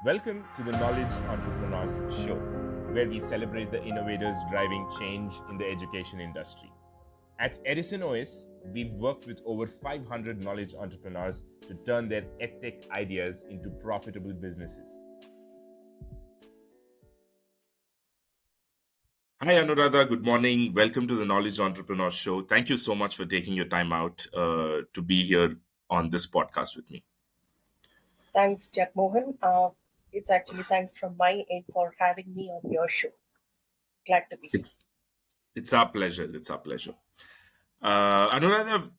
Welcome to the Knowledge Entrepreneurs Show, where we celebrate the innovators driving change in the education industry. At Edison OS, we've worked with over 500 knowledge entrepreneurs to turn their edtech ideas into profitable businesses. Hi, Anuradha. Good morning. Welcome to the Knowledge Entrepreneur Show. Thank you so much for taking your time out to be here on this podcast with me. Thanks, Jagmohan. It's actually thanks from my end for having me on your show. Glad to be here. It's our pleasure. It's our pleasure. Anuradha,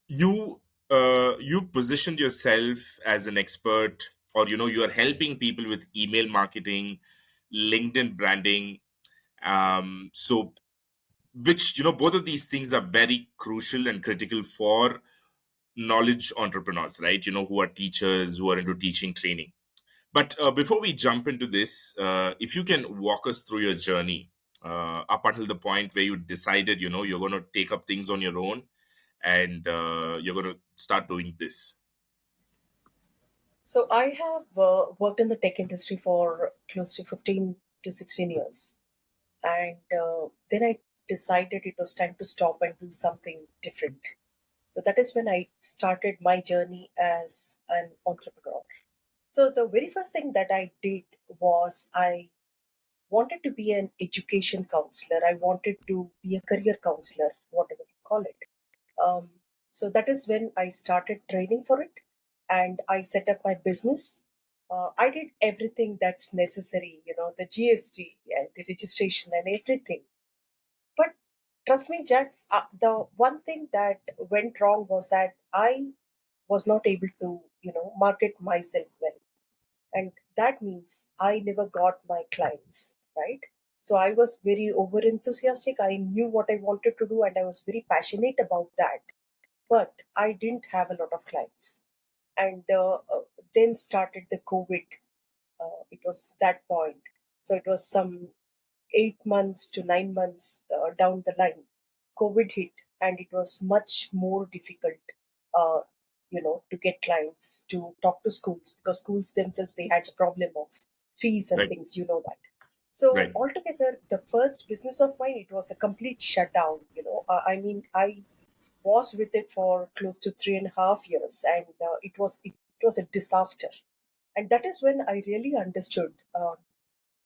you've positioned yourself as an expert, or you are helping people with email marketing, LinkedIn branding. So which both of these things are very crucial and critical for knowledge entrepreneurs, right? Who are teachers, who are into teaching training. But before we jump into this, if you can walk us through your journey up until the point where you decided, you're going to take up things on your own and you're going to start doing this. So I have worked in the tech industry for close to 15 to 16 years. And then I decided it was time to stop and do something different. So that is when I started my journey as an entrepreneur. So the very first thing that I did was I wanted to be an education counselor. I wanted to be a career counselor, whatever you call it. Um, so that is when I started training for it, and I set up my business. I did everything that's necessary, the GST and the registration and everything. But trust me, Jax, the one thing that went wrong was that I was not able to, market myself well, and that means I never got my clients, right? So I was very over enthusiastic. I knew what I wanted to do and I was very passionate about that, but I didn't have a lot of clients. And then started the COVID. It was that point. So it was some 8 months to 9 months down the line. COVID hit, and it was much more difficult, uh, to get clients to talk to schools because schools themselves they had a problem of fees and Right. things. You know that. So Right. altogether, the first business of mine it was a complete shutdown. I mean, I was with it for close to 3.5 years, and it was a disaster. And that is when I really understood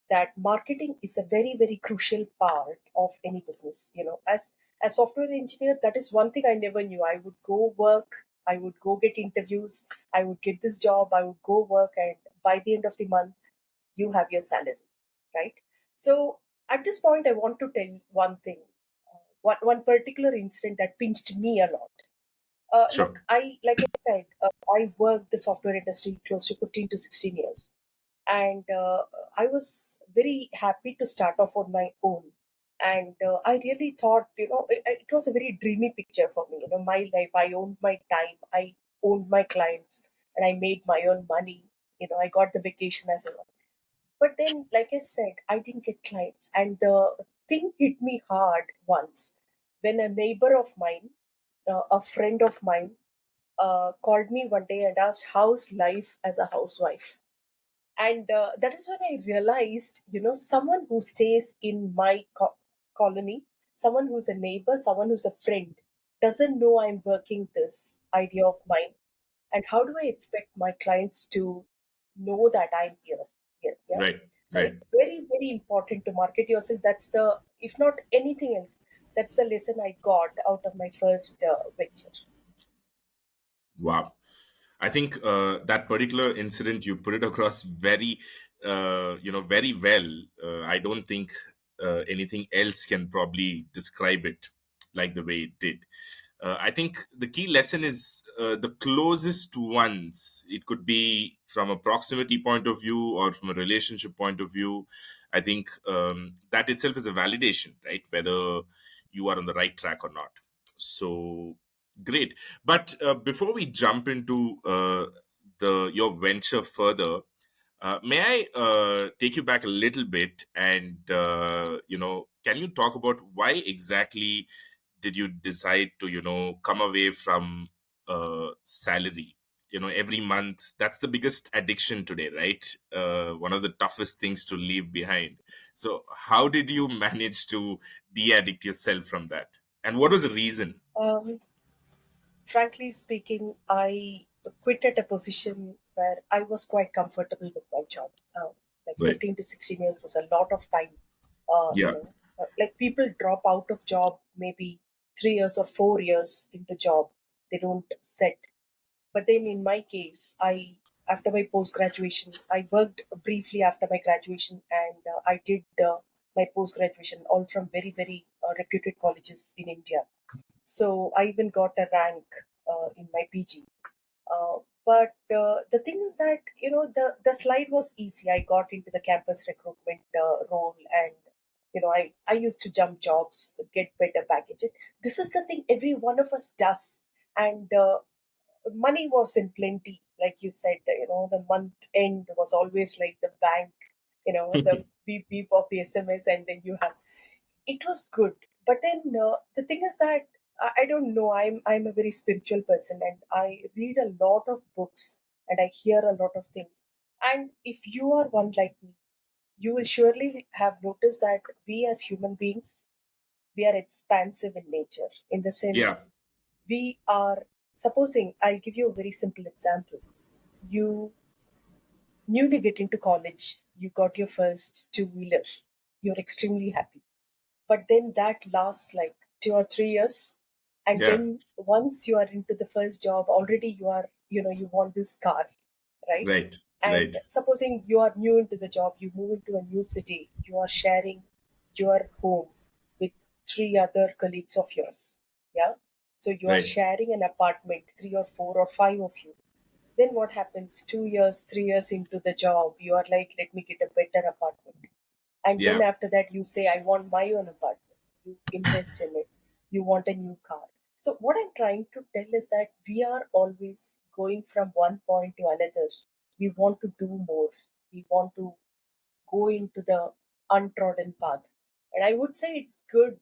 that marketing is a very very crucial part of any business. As software engineer, that is one thing I never knew. I would go work, I would go get interviews, I would get this job, I would go work, and by the end of the month, you have your salary, right? So at this point, I want to tell one thing, one particular incident that pinched me a lot. Sure. Look, like I said, I worked the software industry close to 15 to 16 years, and I was very happy to start off on my own. And I really thought, it was a very dreamy picture for me. My life, I owned my time, I owned my clients, and I made my own money. I got the vacation as well. But then, like I said, I didn't get clients, and the thing hit me hard once when a neighbor of mine, a friend of mine, called me one day and asked, "How's life as a housewife?" And that is when I realized, someone who stays in my colony, someone who's a neighbor, someone who's a friend, doesn't know I'm working this idea of mine. And how do I expect my clients to know that I'm here? Yeah. Right. So Right. it's very, very important to market yourself. That's the, if not anything else, that's the lesson I got out of my first venture. Wow. I think that particular incident, you put it across very, very well. I don't think anything else can probably describe it like the way it did. I think the key lesson is the closest ones. It could be from a proximity point of view or from a relationship point of view. I think that itself is a validation, right? Whether you are on the right track or not. So great. But before we jump into the your venture further, may I take you back a little bit and can you talk about why exactly did you decide to come away from salary? every month. That's the biggest addiction today, right? One of the toughest things to leave behind. So how did you manage to de-addict yourself from that, and what was the reason? Um, Frankly speaking, I quit at a position where I was quite comfortable with my job. Like Right. 15 to 16 years is a lot of time. Yeah. Like people drop out of job maybe 3 years or 4 years into job. They don't set. But then in my case, I after my post graduation, I worked briefly after my graduation, and I did my post graduation all from very very reputed colleges in India. So I even got a rank in my PG. But the thing is that the slide was easy. I got into the campus recruitment role, and I used to jump jobs, get better package. This is the thing every one of us does, and money was in plenty. Like you said, the month end was always like the bank. The beep beep of the SMS, and then you have it was good. But then the thing is that I don't know. I'm a very spiritual person, and I read a lot of books, and I hear a lot of things. And if you are one like me, you will surely have noticed that we as human beings, we are expansive in nature. In the Yeah. sense, we are supposing. I'll give you a very simple example. You newly get into college, you got your first two wheeler, you're extremely happy, but then that lasts like 2 or 3 years, and Yeah. then once you are into the first job already, you are you want this car, right? Right. And Right. supposing you are new into the job, you move into a new city, you are sharing your home with three other colleagues of yours, yeah, so you are Right. sharing an apartment, three or four or five of you. Then what happens? 2 years, 3 years into the job, you are like, let me get a better apartment. And then Yeah. after that, you say, I want my own apartment. You invest in it. You want a new car. So, what I'm trying to tell is that we are always going from one point to another. We want to do more. We want to go into the untrodden path. And I would say it's good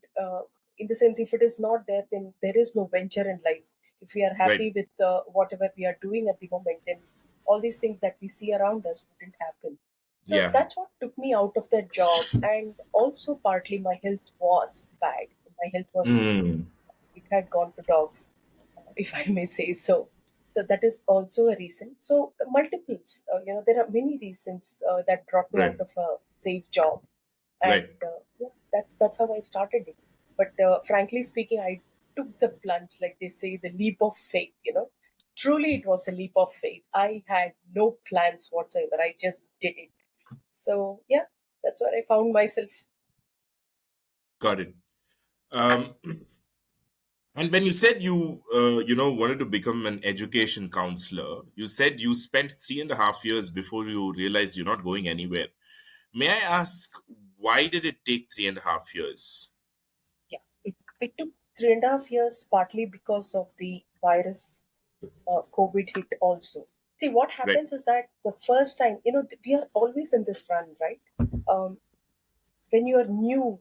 in the sense, if it is not there, then there is no venture in life. If we are Right. happy with whatever we are doing at the moment, then all these things that we see around us wouldn't happen. So Yeah. that's what took me out of that job. And also, partly, my health was bad. My health was, Mm. it had gone to dogs, if I may say so. So that is also a reason. So multiples, there are many reasons that brought me out Right. of a safe job, and Right. yeah, that's how I started it. But frankly speaking, I took the plunge, like they say, the leap of faith. Truly, it was a leap of faith. I had no plans whatsoever. I just did it. So yeah, that's where I found myself. Got it. um And when you said you, wanted to become an education counselor, you said you spent 3.5 years before you realized you're not going anywhere. May I ask, why did it take 3.5 years? Yeah, it took 3.5 years, partly because of the virus. COVID hit also. See, what Right, happens is that the first time, we are always in this run, right? Um, when you are new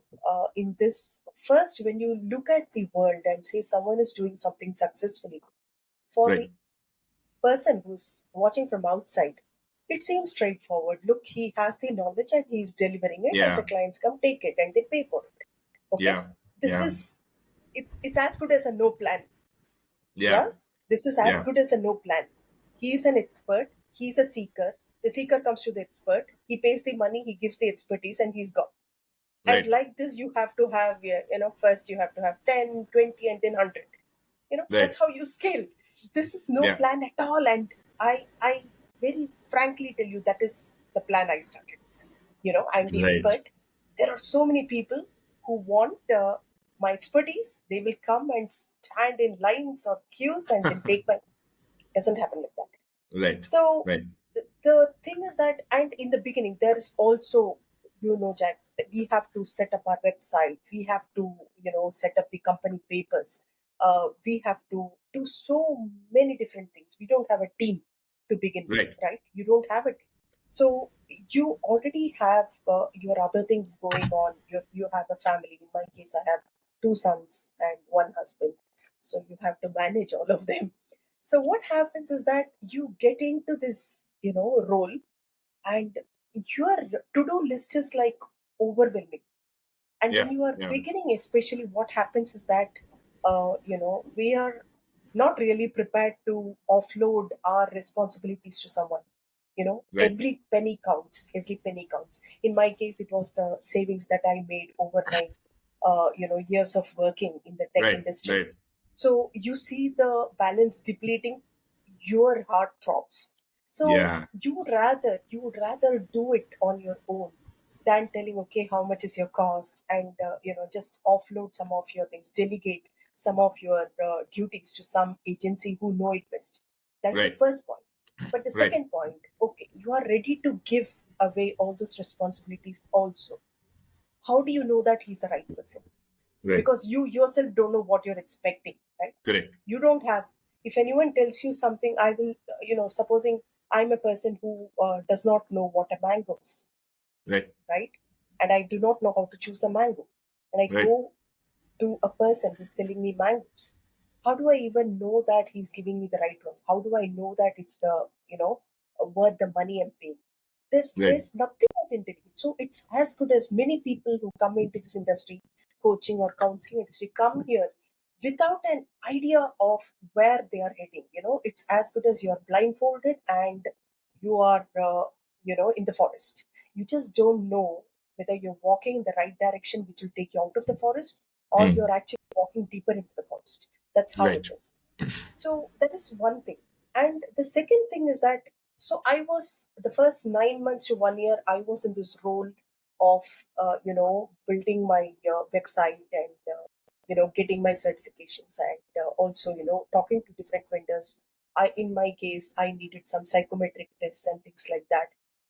in this, first, when you look at the world and say someone is doing something successfully, for right. the person who's watching from outside, it seems straightforward. Look, he has the knowledge and he's delivering it, and the Yeah, clients come take it and they pay for it. Okay, yeah, this yeah, is it's as good as a no plan. yeah, Yeah, this is as yeah. good as a no plan. He is an expert, he's a seeker. The seeker comes to the expert, he pays the money, he gives the expertise, and he's gone. And Right, like this, you have to have, yeah, first you have to have 10, 20, and then 100. That's right. how you scale. This is no Yeah, plan at all. And I very frankly tell you, that is the plan I started. I'm the right. expert. There are so many people who want my expertise. They will come and stand in lines or queues and then take my. Doesn't happen like that. Right, So right, the thing is that, and in the beginning, there is also, Jax, that we have to set up our website. We have to, set up the company papers. We have to do so many different things. We don't have a team to begin with, right, right? You don't have it. So you already have your other things going on. You have a family. In my case, I have two sons and one husband. So you have to manage all of them. So what happens is that you get into this, role, and your to-do list is like overwhelming. And when Yeah, you are yeah, beginning, especially, what happens is that we are not really prepared to offload our responsibilities to someone. right, Every penny counts. Every penny counts. In my case, it was the savings that I made over my years of working in the tech right, industry. right. So you see the balance depleting, your heart throbs. So Yeah, you would rather do it on your own than telling, okay, how much is your cost, and just offload some of your things, delegate some of your duties to some agency who know it best. That is the right, first point. But the right, second point, okay, you are ready to give away all those responsibilities also. How do you know that he's the right person? right. Because you yourself don't know what you're expecting, right? Correct. You don't have. If anyone tells you something, I will, supposing I'm a person who does not know what a mango is, Right, right? And I do not know how to choose a mango, and I right, go to a person who's selling me mangoes. How do I even know that he's giving me the right ones? How do I know that it's the, worth the money I'm paying? right. There's nothing I can tell you. So it's as good as many people who come into this industry, coaching or counseling industry, come here without an idea of where they are heading. It's as good as you're blindfolded and you are, in the forest. You just don't know whether you're walking in the right direction, which will take you out of the forest, or Hmm. you're actually walking deeper into the forest. That's how it Right, is. So that is one thing. And the second thing is that, so I was the first 9 months to 1 year, I was in this role of, building my website and, getting my certifications, and also, talking to different vendors. In my case, I needed some psychometric tests and things like that.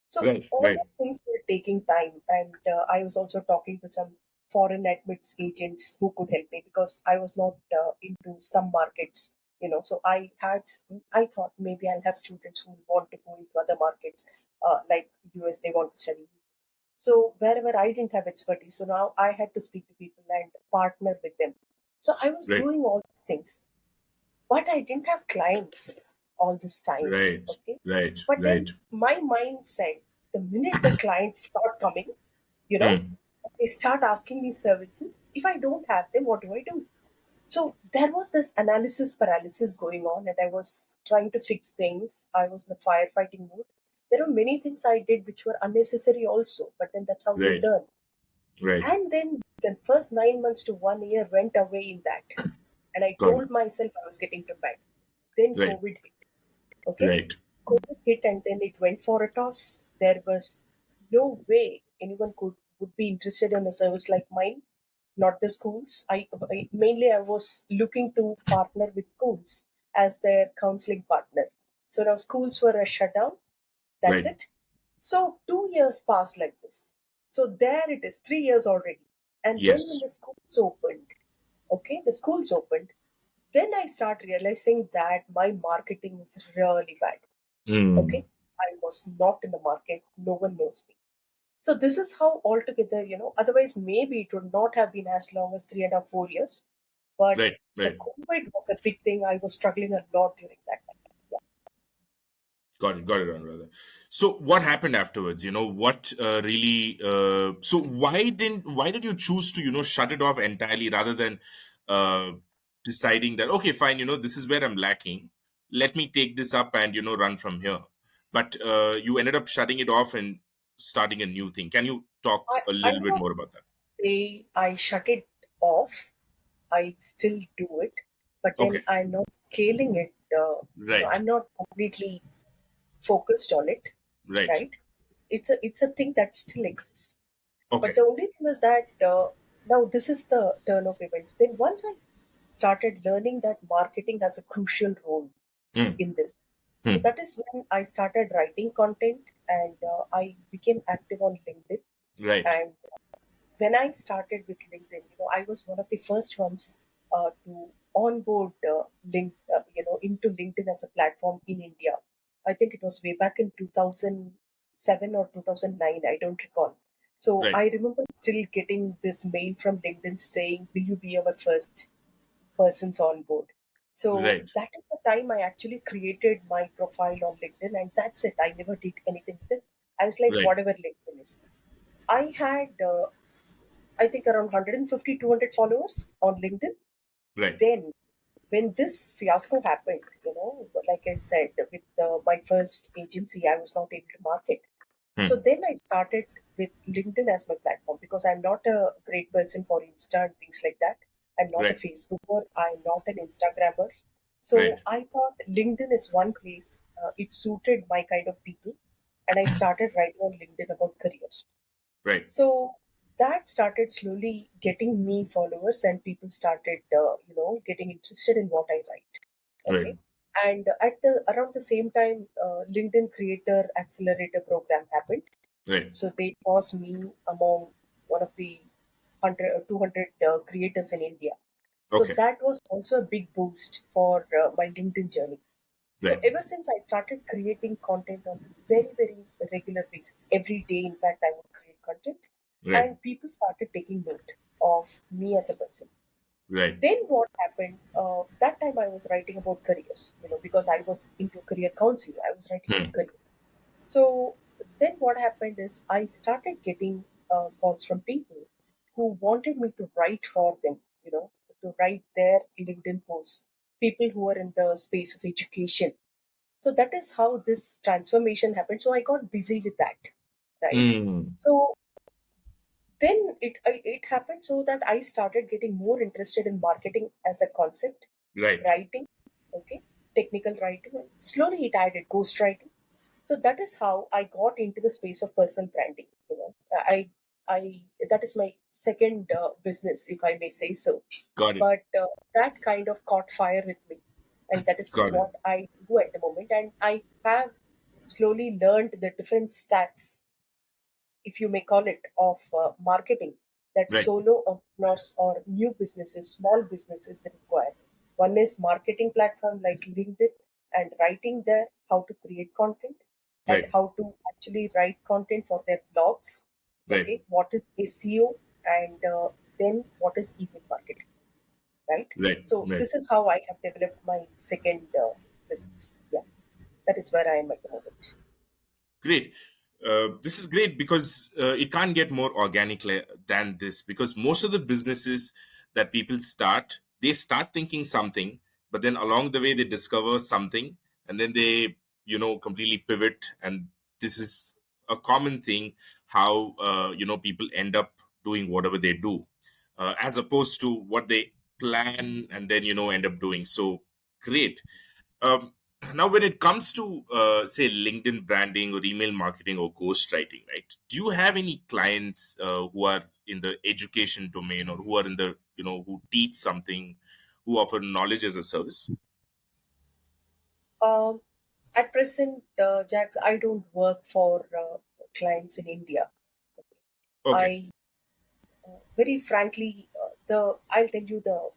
So right, all right, the things were taking time, and I was also talking to some foreign admits agents who could help me because I was not into some markets. So I thought maybe I'll have students who want to go into other markets, like US, they want to study. So wherever I didn't have expertise, so now I had to speak to people and partner with them. So I was right, doing all these things, but I didn't have clients all this time. right, Okay. right, But right. then my mind said, the minute the clients start coming, you know, Hmm. they start asking me services. If I don't have them, what do I do? So there was this analysis paralysis going on, and I was trying to fix things. I was in the firefighting mood. There were many things I did which were unnecessary also, but then that's how you Right, learn. right. And then the first 9 months to 1 year went away in that. And I Got it. told myself I was getting prepared. Then Right, COVID hit. Okay. right, COVID hit, and then it went for a toss. There was no way anyone would be interested in a service like mine, not the schools. I was looking to partner with schools as their counseling partner. So now schools were a shutdown. That's right. it. So 2 years passed like this. So there it is, 3 years already. And then when Yes. the schools opened, okay, the schools opened, then I start realizing that my marketing is really bad. Hmm. Okay, I was not in the market. No one knows me. So this is how altogether, otherwise maybe it would not have been as long as 3.5, 4 years. But Right, the right. COVID was a big thing. I was struggling a lot during that time. Yeah. Got it, Anuradha. So, what happened afterwards? What really? So, why did you choose to shut it off entirely rather than uh, deciding that okay, fine, this is where I'm lacking. Let me take this up and run from here. But you ended up shutting it off and starting a new thing. Can you talk a I little bit not more about that? say I shut it off. I still do it, but then Okay. I'm not scaling it. Right. I'm not completely focused on it, Right. right? It's a thing that still exists. But Okay. the only thing is that now this is the turn of events. Then once I started learning that marketing has a crucial role Hmm. in this, so Hmm. that is when I started writing content, and I became active on LinkedIn. Right. And when I started with LinkedIn, I was one of the first ones to onboard into LinkedIn as a platform in India. I think it was way back in 2007 or 2009. I don't recall. So Right. I remember still getting this mail from LinkedIn saying, "Will you be our first persons on board?" So Right. that is the time I actually created my profile on LinkedIn, and that's it. I never did anything with it. I was like, Right. whatever LinkedIn is. I had, I think, around 150, 200 followers on LinkedIn. Right. Then, when this fiasco happened, like I said, with my first agency, I was not able to market. So Hmm. then I started with LinkedIn as my platform because I'm not a great person for Insta and things like that. I'm not a Right. Facebooker. I'm not an Instagrammer. So Right. I thought LinkedIn is one place. It suited my kind of people. And I started writing on LinkedIn about career. Right. So that started slowly getting me followers, and people started, getting interested in what I write. Right. Okay. And at the around the same time, LinkedIn Creator Accelerator program happened. Right. So they was me among one of the 100 or 200 creators in India. So Okay. that was also a big boost for my LinkedIn journey. So Right. ever since I started creating content on very, very regular basis, every day, in fact, I would create content, Right. and people started taking note of me as a person. Right. Then what happened? That time I was writing about career, because I was into career counseling. I was writing about Hmm. career. So then what happened is I started getting calls from people who wanted me to write for them, to write their LinkedIn posts, people who are in the space of education. So that is how this transformation happened. So I got busy with that, right? Hmm. So then it happened so that I started getting more interested in marketing as a concept, Right. writing, okay, technical writing, and slowly it added ghostwriting. So that is how I got into the space of personal branding. I that is my second business, if I may say so. Got it. But that kind of caught fire with me, and that is Got it. what I do at the moment. And I have slowly learned the different stats, if you may call it, of marketing that Right. solo entrepreneurs or new businesses, small businesses require. One is marketing platform like LinkedIn and writing there, how to create content and Right. how to actually write content for their blogs. Right. Okay, what is SEO, and then what is email marketing, right? Right. So Right. this is how I have developed my second business. Yeah, that is where I am at the moment. Great. This is great because it can't get more organic than this, because most of the businesses that people start, they start thinking something, but then along the way they discover something, and then they, completely pivot. And this is a common thing, how, people end up doing whatever they do, as opposed to what they plan and then, end up doing. So great. um, Now, when it comes to say LinkedIn branding or email marketing or ghostwriting, right? Do you have any clients who are in the education domain, or who are in the, who teach something, who offer knowledge as a service? Um, at present, Jax, I don't work for clients in India. Okay, I very frankly, I'll tell you the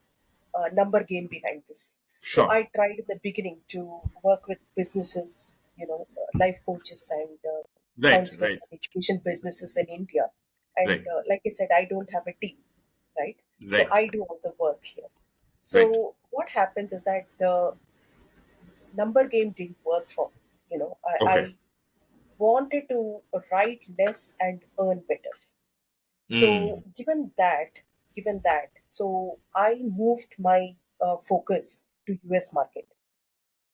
number game behind this. So sure. I tried in the beginning to work with businesses, life coaches and Right, counselors right, and education businesses in India. And right, like I said, I don't have a team, right? So right, I do all the work here. right, So what happens is that the number game didn't work for me. okay. I wanted to write less and earn better. So Mm, so I moved my focus to US market.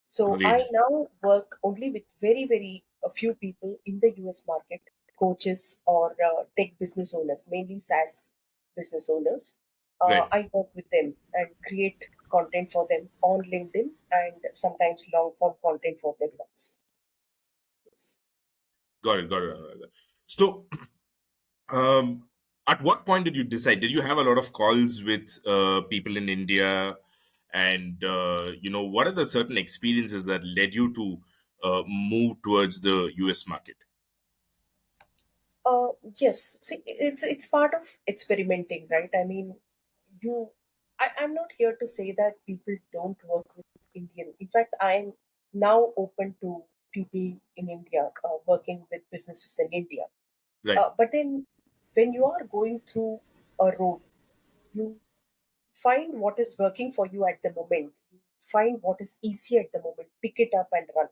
So great, I now work only with very, very a few people in the US market, coaches or tech business owners, mainly SaaS business owners. right. I work with them and create content for them on LinkedIn and sometimes long form content for their blogs. Yes. Got it, got it. So, um, at what point did you decide? Did you have a lot of calls with people in India? And, what are the certain experiences that led you to move towards the US market? Yes, see, it's part of experimenting, right? I mean, I'm not here to say that people don't work with Indian. In fact, I'm now open to people in India working with businesses in India. Right, But then, when you are going through a role, you find what is working for you at the moment. find what is easy at the moment, pick it up and run.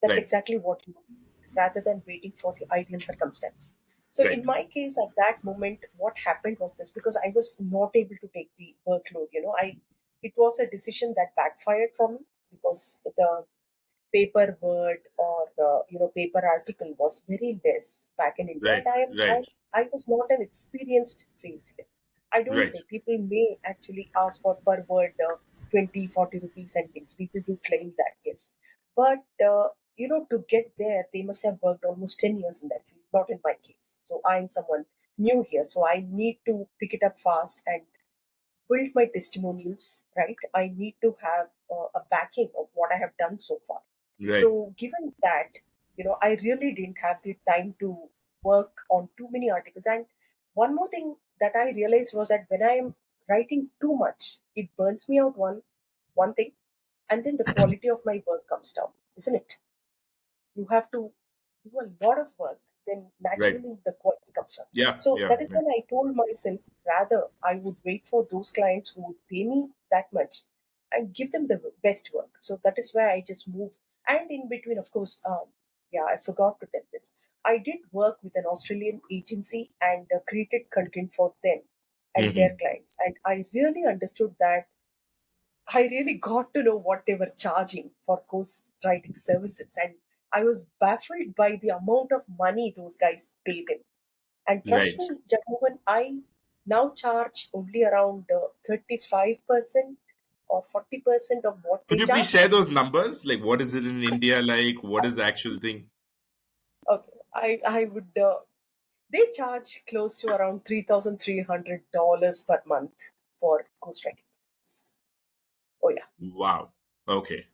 That's Right. exactly what you do, rather than waiting for the ideal circumstance. So Right. in my case, at that moment, what happened was this: because I was not able to take the workload, it was a decision that backfired for me, because the paper word or paper article was very less back in India, and Right. Right. I was not an experienced face here. I don't Right. say people may actually ask for per word 20, 40 rupees and things. People do claim that, yes, but to get there they must have worked almost 10 years in that field. Not in my case. So I'm someone new here, so I need to pick it up fast and build my testimonials, right? I need to have a backing of what I have done so far. Right. So, given that, I really didn't have the time to work on too many articles. And one more thing that I realized was that when I am writing too much, it burns me out, one thing, and then the quality of my work comes down, isn't it? You have to do a lot of work, then Right. naturally the quality comes up. Yeah. So Yeah. that is when I told myself, rather I would wait for those clients who would pay me that much and give them the best work. So that is where I just moved. And in between, of course, yeah, I forgot to tell this. I did work with an Australian agency and created content for them and their Hmm. clients. And I really understood that. I really got to know what they were charging for ghostwriting services, and I was baffled by the amount of money those guys pay them. And trust Right. me, Jagmohan, I now charge only around 35% or 40% of what Could they you please share charge. those numbers? Like, what is it in India like? What is the actual thing? Okay, I would. They charge close to around $3,300 per month for ghostwriting. Oh yeah, Wow. Okay.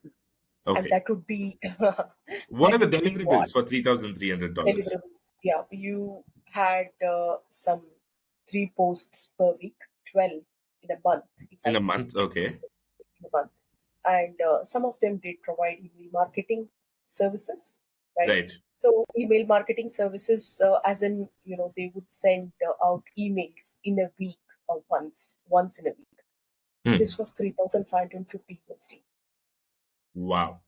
and Okay. that would be What are that the would be what. deliverables for $3,300? Deliverables. Yeah, you had some 3 posts per week, 12 in a month, if In a I month? Okay. say in a month. And some of them did provide email marketing services, right? Right. So email marketing services, as in, they would send out emails in a week or once in a week. Hmm. This was 3,550 USD. Wow.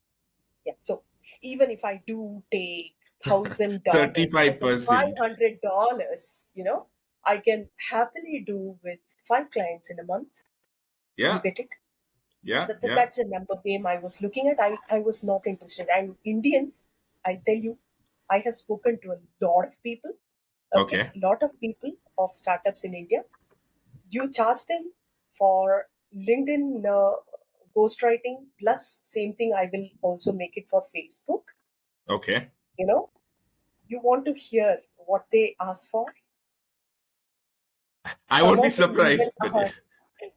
Yeah. So even if I do take $1,000, 35%. $1,500, I can happily do with 5 clients in a month. You Yeah. get it? So Yeah. Yeah. that's a number game I was looking at. I was not interested. And Indians, I tell you, I have spoken to a lot of people. Okay, Okay. lot of people of startups in India. You charge them for LinkedIn ghostwriting plus same thing. I will also make it for Facebook. Okay. You know, you want to hear what they ask for. I Some won't be of them even surprised, but yeah.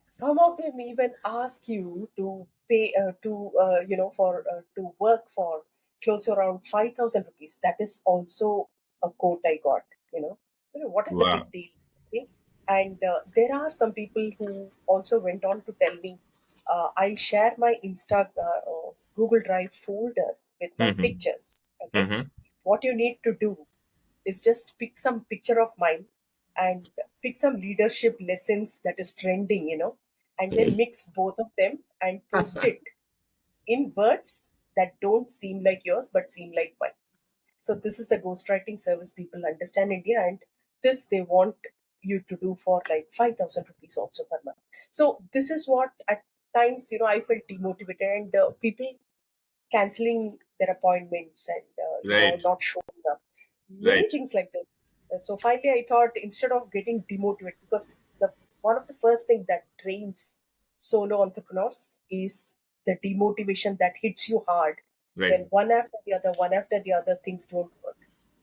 some of them even ask you to pay for to work for close to around 5,000 rupees. That is also a quote I got. What is the Wow. big deal? Okay? And there are some people who also went on to tell me, I'll share my Google Drive folder with my Mm-hmm. pictures. Okay, Mm-hmm. what you need to do is just pick some picture of mine and pick some leadership lessons that is trending, and then mix both of them and post it in words that don't seem like yours but seem like mine. So this is the ghostwriting service people understand India, and this they want you to do for like 5,000 rupees also per month. So this is what at times, I felt demotivated, and people canceling their appointments and Right. not showing up, many Right. things like this. So finally I thought, instead of getting demotivated, because the one of the first thing that drains solo entrepreneurs is the demotivation that hits you hard when Right. one after the other things don't work.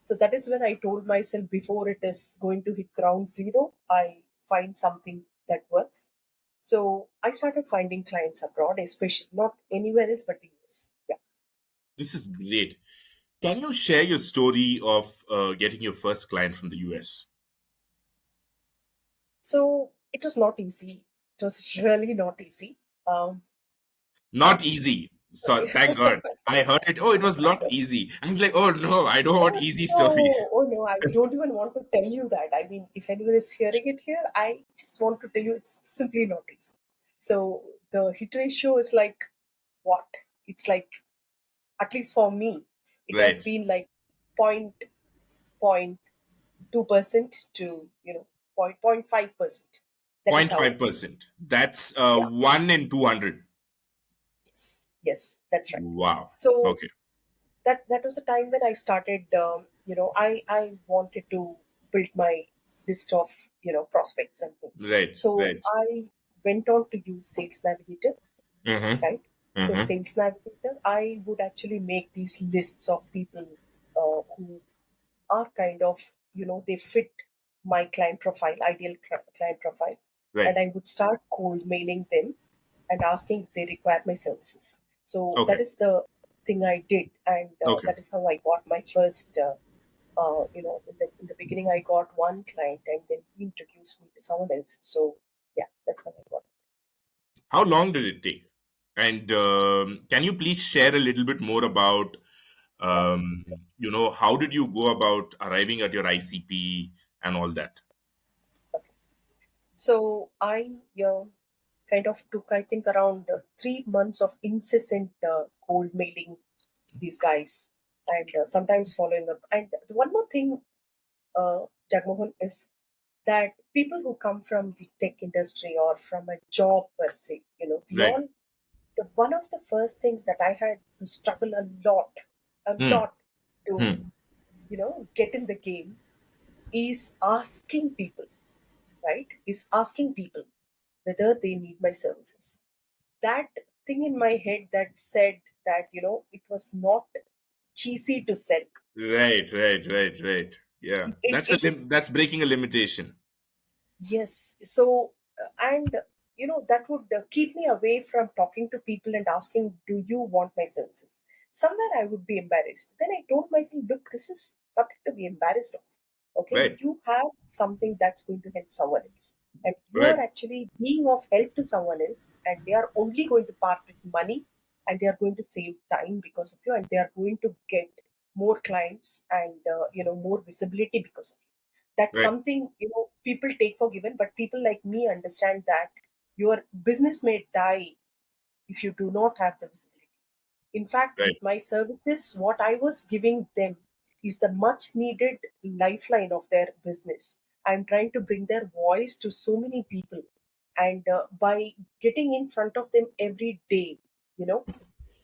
So that is when I told myself, before it is going to hit ground zero, I find something that works. So I started finding clients abroad, especially not anywhere else but the US. Yeah. This is great. Can you share your story of getting your first client from the US? So it was not easy. It was really not easy. Um, Not easy. So thank God. I heard it. Oh, it was not easy. I was like, oh no, I don't want oh easy no, stories. oh no, I don't even want to tell you that. I mean, if anyone is hearing it here, I just want to tell you it's simply not easy. So the hit ratio is like what? It's like, at least for me, it has Right. been like point 2% to, point 0.5%. That is how it is. 0.5%. That's Yeah. 1 in 200. Yes. Yes, that's right. Wow. So Okay. that was the time when I started. I wanted to build my list of prospects and things. Right. So Right. I went on to use Sales Navigator, Mm-hmm. right? So Mm-hmm. Sales Navigator, I would actually make these lists of people who are kind of, they fit my client profile, ideal client profile, Right. and I would start cold mailing them and asking if they require my services. So that Okay. is the thing I did, and Okay. that is how I got my first. In the beginning, I got one client, and then he introduced me to someone else. So yeah, that's how I got. How long did it take? And can you please share a little bit more about, Yeah. how did you go about arriving at your ICP and all that? Okay. So I kind of took, I think, around 3 months of incessant cold mailing these guys, and sometimes following up. And one more thing, Jagmohan, is that people who come from the tech industry or from a job per se, we Right. all, one of the first things that I had to struggle a Hmm. lot to, Hmm. get in the game is asking people, right? Is asking people whether they need my services. That thing in my head that said that, it was not cheesy to sell. Right. Right. Right. Right. Yeah. It That's breaking a limitation. Yes. So, and that would keep me away from talking to people and asking, "Do you want my services?" Somewhere I would be embarrassed. Then I told myself, "Look, this is nothing to be embarrassed of. Okay, Right. you have something that's going to help someone else, and you are Right. actually being of help to someone else, and they are only going to part with money, and they are going to save time because of you, and they are going to get more clients and more visibility because of you." That's Right. something people take for given, but people like me understand that your business may die if you do not have the visibility. In fact, Right. with my services, what I was giving them is the much needed lifeline of their business. I'm trying to bring their voice to so many people, and by getting in front of them every day, you know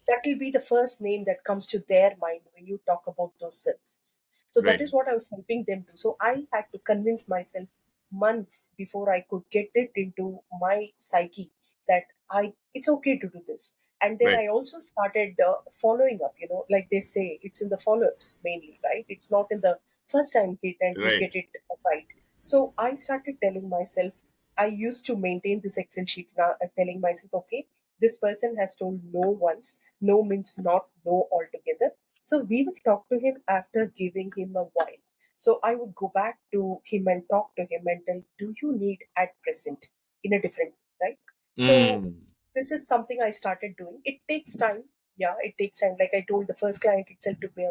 that will be the first name that comes to their mind when you talk about those services. So that Right. is what I was helping them do. So I had to convince myself months before I could get it into my psyche that I it's okay to do this. And then Right. I also started following up. Like they say, it's in the follow-ups mainly, right? It's not in the first time hit and you Right. get it right. So I started telling myself, I used to maintain this Excel sheet now, telling myself, okay, this person has told no once. No means not no altogether. So we will talk to him after giving him a while. So I would go back to him and talk to him and tell, do you need at present in a different way, right? So Mm. this is something I started doing. It takes time. Yeah, it takes time. Like I told, the first client itself took me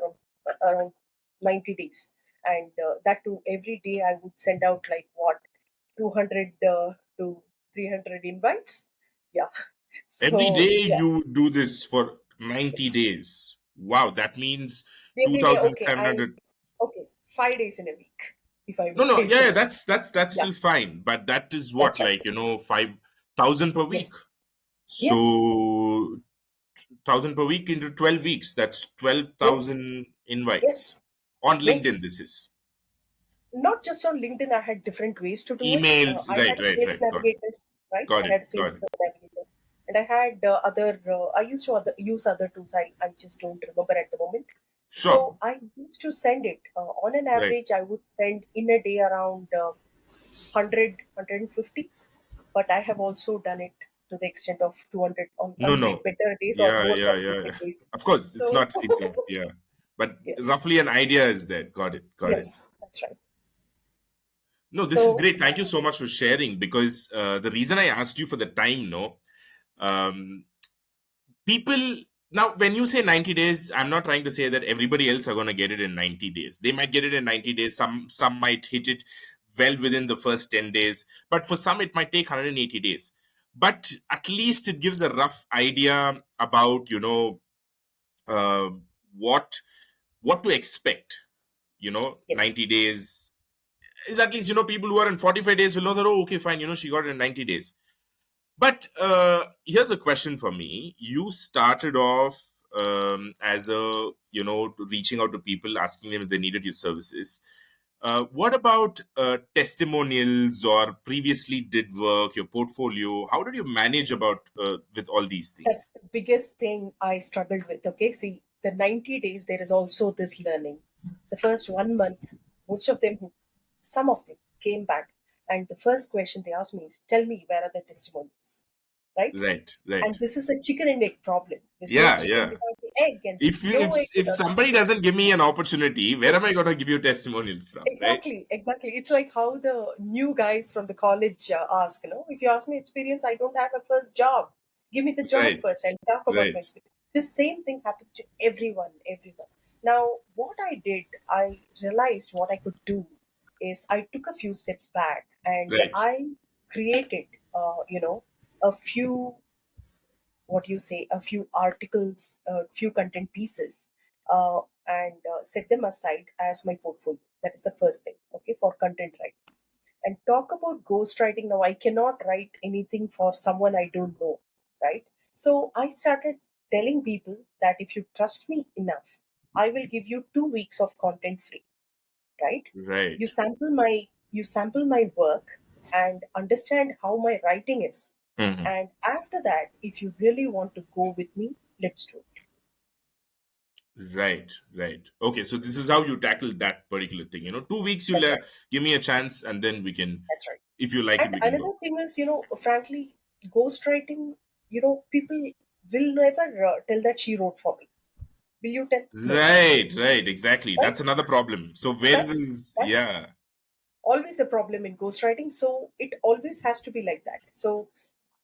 around 90 days. And that too, every day I would send out like what, 200 to 300 invites. Yeah. Every So, day yeah, you do this for 90 yes. days. Wow, that Yes. means Every day, okay. 2,700. Okay, 5 days in a week, if I may No, no, say yeah, yeah, so. that's Yeah, still fine. But that is what, that's right. like, 5,000 per week. Yes, yes, So 1,000 per week into 12 weeks. That's yes, 12,000 invites yes, on LinkedIn. yes. This is Not just on LinkedIn, I had different ways to do it. emails. I Right, had a right, sales right. navigator, right? Got I it, had a got sales it. navigator. And I had I used to use other tools. I just don't remember at the moment. Sure. So I used to send it. On an Right. average, I would send in a day around 100, but I have also done it to the extent of 200 No, on my no. better days or Yeah, more yeah, yeah, yeah. frustrated days. Of course, it's So, not exact. Yeah. But yes, roughly an idea is there. Got it, got it. yes, that's right. No, this is So, great. Thank you so much for sharing because the reason I asked you for the time, no, um, people now when you say 90 days, I'm not trying to say that everybody else are going to get it in 90 days. They might get it in 90 days. Some might hit it well within the first 10 days, but for some it might take 180 days. but at least it gives a rough idea about, uh, what what to expect. 90 Yes. days is at least, people who are in 45 days will know that, oh, okay, fine, she got it in 90 days. But here's a question for me. You started off as a, reaching out to people, asking them if they needed your services. What about testimonials or previously did work, your portfolio? How did you manage about with all these That's things? the biggest thing I struggled with. Okay, see, the 90 days, there is also this learning. The first 1 month, most of them, some of them came back, and the first question they asked me is, tell me, where are the testimonials? Right? Right, right. And this is a chicken and egg problem. There's no Yeah, chicken yeah. without the egg, and If there's you, no egg if without the somebody chicken. doesn't give me an opportunity, where am I going to give you testimonials from? Right, Exactly, exactly. It's like how the new guys from the college ask, if you ask me experience, I don't have a first job. Give me the job right, first and talk about my right, experience. The same thing happens to everyone, everyone. Now, what I did, I realized what I could do is I took a few steps back and right, I created, a few, what you say, a few articles, a few content pieces, and set them aside as my portfolio. That is the first thing, okay, for content writing. And talk about ghostwriting. Now, I cannot write anything for someone I don't know, right? So I started telling people that if you trust me enough, I will give you 2 weeks of content free, right? right. You sample my work and understand how my writing is, Mhm. and after that, if you really want to go with me, let's do it. Right, right. Okay, so this is how you tackle that particular thing. 2 weeks, you That's right. give me a chance, and then we can, That's right. if you like it, And we can go. another thing is, frankly, ghostwriting, people will never tell that she wrote for me. Will you tell? No. Right, right, exactly. Right? That's another problem. So where That's is, that's yeah, always a problem in ghostwriting. So it always has to be like that. So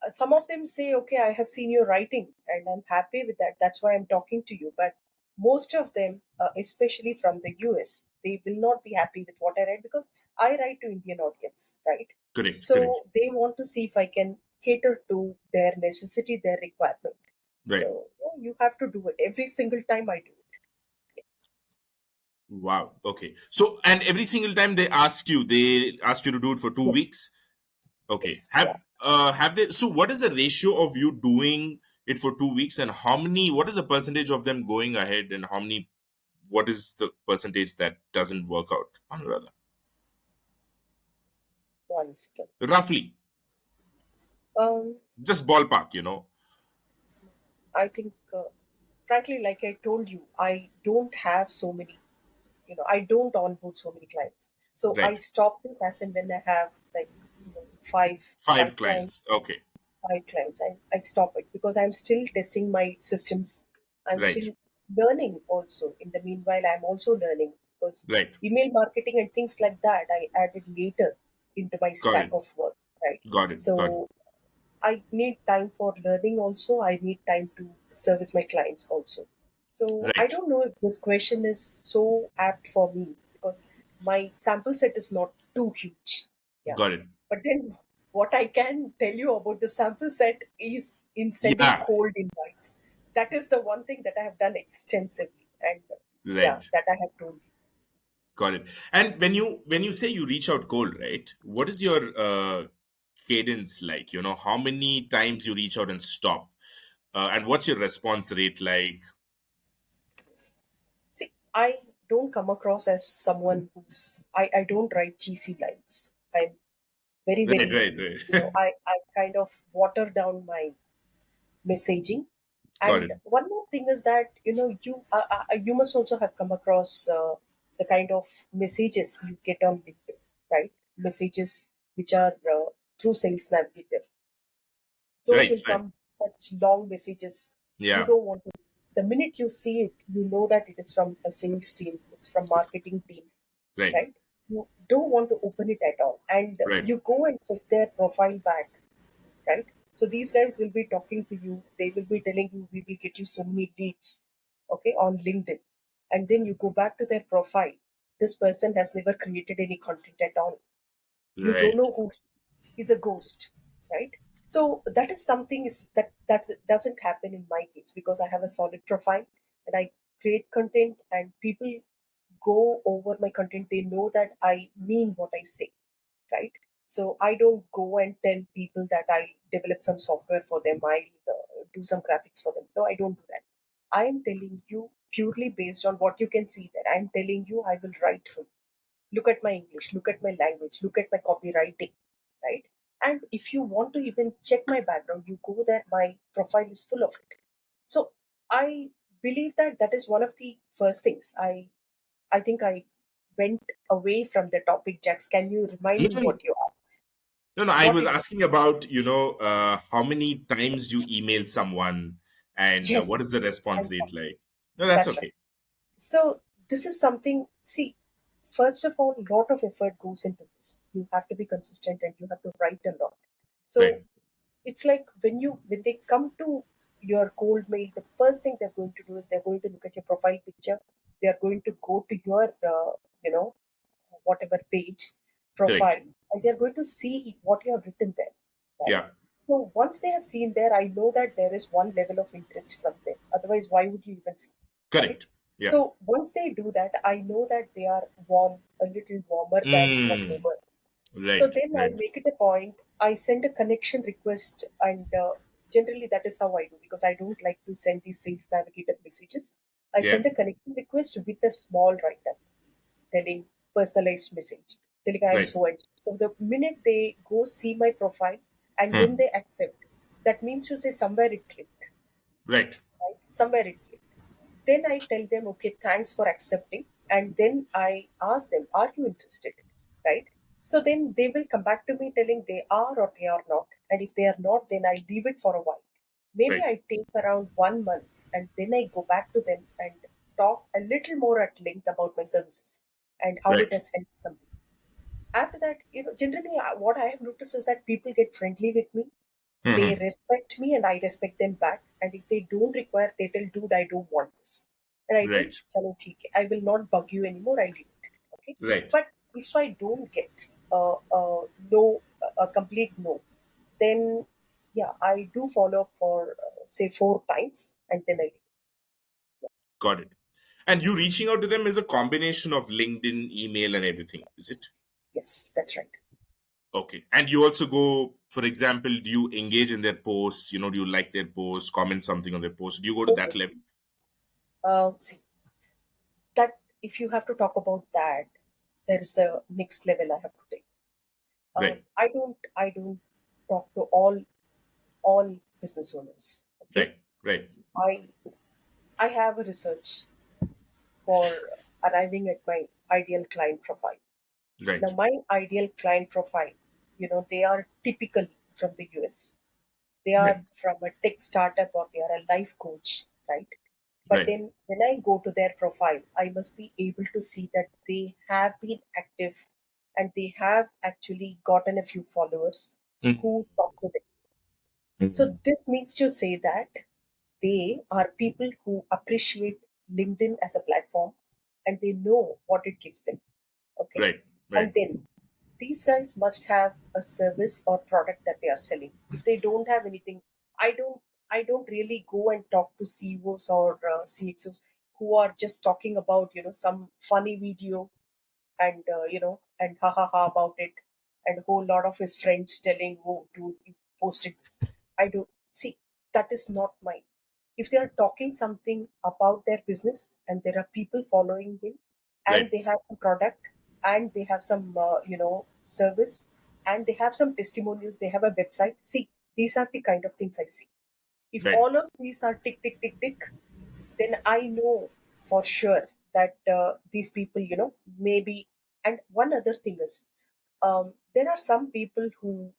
some of them say, okay, I have seen your writing and I'm happy with that. That's why I'm talking to you. But most of them, especially from the US, they will not be happy with what I write because I write to Indian audience, right? correct, correct. So they want to see if I can cater to their necessity, their requirement. Right. So you have to do it every single time I do it. Wow. Okay. So, and every single time they ask you to do it for two Yes, weeks. Okay. yes, they Have are. have they? So, what is the ratio of you doing it for 2 weeks, and how many? What is the percentage of them going ahead, and how many? What is the percentage that doesn't work out? Anuradha, One second. roughly, Um, just ballpark. I think, frankly, like I told you, I don't have so many, I don't onboard so many clients. So I Right. stop this as and when I have like, five, Five five clients, clients. Okay. 5 clients. I stop it because I'm still testing my systems. I'm Right. still learning also. In the meanwhile, I'm also learning because Right. email marketing and things like that I added later into my Got stack it. of work, right? Got it. Got it. So I need time for learning also. I need time to service my clients also. So I Right. don't know if this question is so apt for me because my sample set is not too huge. Yeah. Got it. But then what I can tell you about the sample set is in sending Yeah. cold invites. That is the one thing that I have done extensively. And yeah, Right. that I have told you. Got it. And when you say you reach out cold, right? What is your cadence like? How many times you reach out and stop, and what's your response rate like? See, I don't come across as someone I don't write cheesy lines. I'm very, Right, very, right, right. I kind of water down my messaging. Got And it. one more thing is that, you must also have come across the kind of messages you get on LinkedIn, right? Messages which are through Sales Navigator. Those Right, will right. come such long messages. You Yeah, don't want to. The minute you see it, you know that it is from a sales team. It's from marketing team, right, right? You don't want to open it at all, and right, you go and check their profile back, right? So these guys will be talking to you. They will be telling you, we will get you so many leads, okay, on LinkedIn. And then you go back to their profile. This person has never created any content at all. You don't right, know who he is. He's a ghost, right? So that is something is that doesn't happen in my case because I have a solid profile and I create content and people go over my content. They know that I mean what I say, right? So I don't go and tell people that I develop some software for them. I do some graphics for them. No, I don't do that. I am telling you purely based on what you can see there. I am telling you I will write for you. Look at my English, look at my language, look at my copywriting, right? And if you want to even check my background, you go there, my profile is full of it. So I believe that that is one of the first things. I think I went away from the topic, Jax. Can you remind No, me no, what you asked? no, no. I What was it asking about, how many times do you email someone, and Yes, what is the response I'm rate sorry. like? No, that's That's right. okay. So this is something, see, first of all, a lot of effort goes into this. You have to be consistent and you have to write a lot. So Right, it's like when they come to your cold mail, the first thing they're going to do is they're going to look at your profile picture. They are going to go to your you know whatever page correct. profile, and they're going to see what you have written there, right? Yeah, So once they have seen there, I know that there is one level of interest from them. Otherwise, why would you even see, right? correct. Yeah. So once they do that, I know that they are warm, a little warmer than what they Mm, were. So right, then I right. make it a point. I send a connection request, and generally that is how I do because I don't like to send these sales navigator messages. I Yeah, send a connection request with a small write up telling personalized message, telling I am right. so and so. So the minute they go see my profile and when Hmm. they accept, that means to say somewhere it clicked, Right, right? Somewhere it clicked. Then I tell them, okay, thanks for accepting. And then I ask them, are you interested? Right? So then they will come back to me telling they are or they are not. And if they are not, then I leave it for a while. Maybe right, I take around 1 month and then I go back to them and talk a little more at length about my services and how it right. has helped some people. After that, generally what I have noticed is that people get friendly with me, they Hmm. respect me and I respect them back. And if they don't require, they tell, dude, I don't want this. And I tell, Right, chalo, theek hai. I will not bug you anymore. I leave it. Okay. right. But if I don't get no, a complete no, then yeah, I do follow up for say 4 times and then I leave. Got it. And you reaching out to them is a combination of LinkedIn, email, and everything, is it? Yes, that's right. Okay. And you also go, for example, do you engage in their posts? Do you like their posts, comment something on their posts? Do you go to Oh, that yes. level? See, that if you have to talk about that, there is the next level I have to take. Right, I don't talk to all business owners. Okay, right, right, I I have a research for arriving at my ideal client profile. Now, right, my ideal client profile, they are typically from the US. They right, are from a tech startup or they are a life coach, right? But right. then when I go to their profile, I must be able to see that they have been active and they have actually gotten a few followers Mm, who talk to them. So mm, this means to say that they are people who appreciate LinkedIn as a platform and they know what it gives them. Okay. right, And right, then these guys must have a service or product that they are selling. If they don't have anything, I don't I don't really go and talk to CEOs or CXOs who are just talking about some funny video and and ha ha ha about it and a whole lot of his friends telling, oh dude, you posted this. I do see that is not mine. If they are talking something about their business and there are people following him and right, they have a product and they have some service and they have some testimonials, they have a website, see, these are the kind of things I see. If right, all of these are tick tick tick tick, then I know for sure that these people, maybe. And one other thing is, there are some people who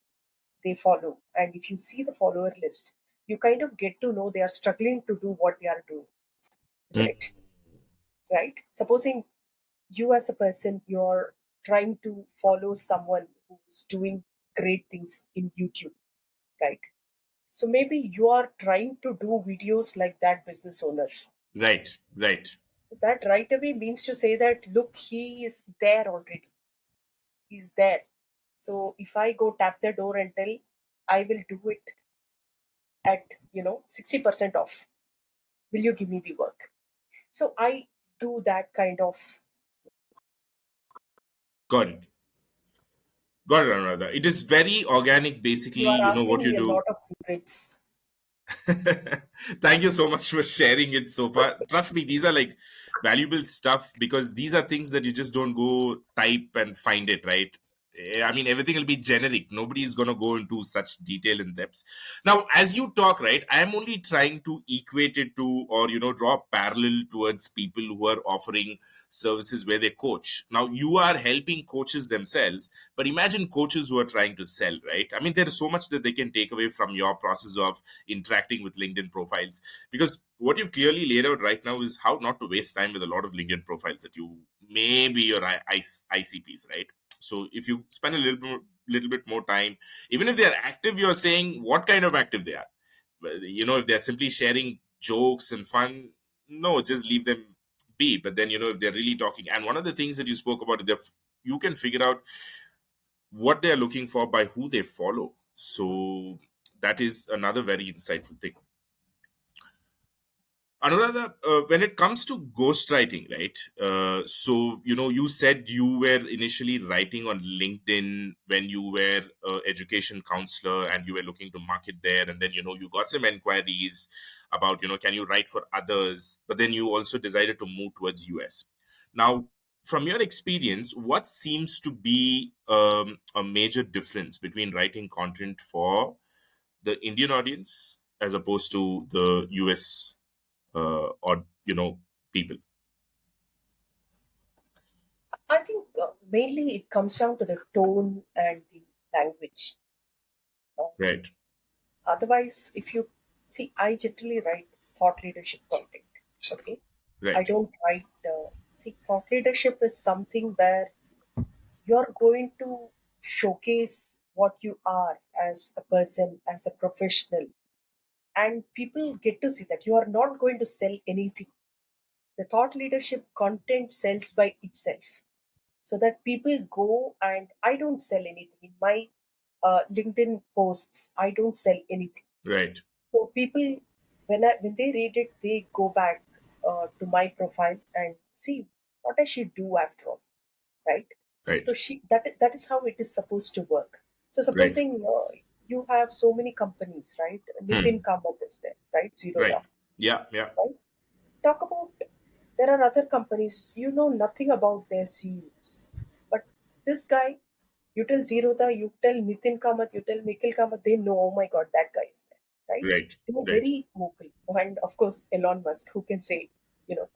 they follow, and if you see the follower list, you kind of get to know they are struggling to do what they are doing, isn't mm, it? Right? Supposing you as a person, you're trying to follow someone who's doing great things in YouTube, right? So maybe you are trying to do videos like that business owner. right, right, That right away means to say that look, he is there already. He's there. So if I go tap the door and tell, I will do it at 60% off. Will you give me the work? So I do that kind of. Got it. Got it, Anuradha. It is very organic, basically, You are what asking you me a do. lot of secrets. Thank you so much for sharing it so far. Trust me, these are like valuable stuff because these are things that you just don't go type and find it, right? I mean, everything will be generic. Nobody is going to go into such detail in depth. Now, as you talk, right, I am only trying to equate it to, or, draw a parallel towards people who are offering services where they coach. Now, you are helping coaches themselves, but imagine coaches who are trying to sell, right? I mean, there is so much that they can take away from your process of interacting with LinkedIn profiles. Because what you've clearly laid out right now is how not to waste time with a lot of LinkedIn profiles that you maybe your ICPs, right? So if you spend a little bit more time, even if they are active, you're saying what kind of active they are. Well, if they're simply sharing jokes and fun, no, just leave them be. But then, if they're really talking, and one of the things that you spoke about, you can figure out what they're looking for by who they follow. So that is another very insightful thing. Anuradha, when it comes to ghostwriting, right? So, you said you were initially writing on LinkedIn when you were an education counselor and you were looking to market there. And then, you got some inquiries about, can you write for others? But then you also decided to move towards US. Now, from your experience, what seems to be a major difference between writing content for the Indian audience as opposed to the US or people? I think mainly it comes down to the tone and the language. Uh, Right, Otherwise, if you see, I generally write thought leadership content. Okay, I right, don't write. See, thought leadership is something where you're going to showcase what you are as a person, as a professional, and people get to see that you are not going to sell anything. The thought leadership content sells by itself, so that people go, and I don't sell anything in my LinkedIn posts. I don't sell anything. right, So people, when they read it, they go back to my profile and see what does she do after all, right? right, So that is how it is supposed to work. So right. supposing you have so many companies, right? Nitin Hmm. Kamath is there, right? Right. Zerodha, Yeah, yeah, right? Talk about, there are other companies you know nothing about their CEOs, but this guy, you tell Zerodha, you tell Nitin Kamath, you tell Nikhil Kamath, they know, oh my god, that guy is there, right? right, They are right. very vocal, and of course Elon Musk, who can say, you know,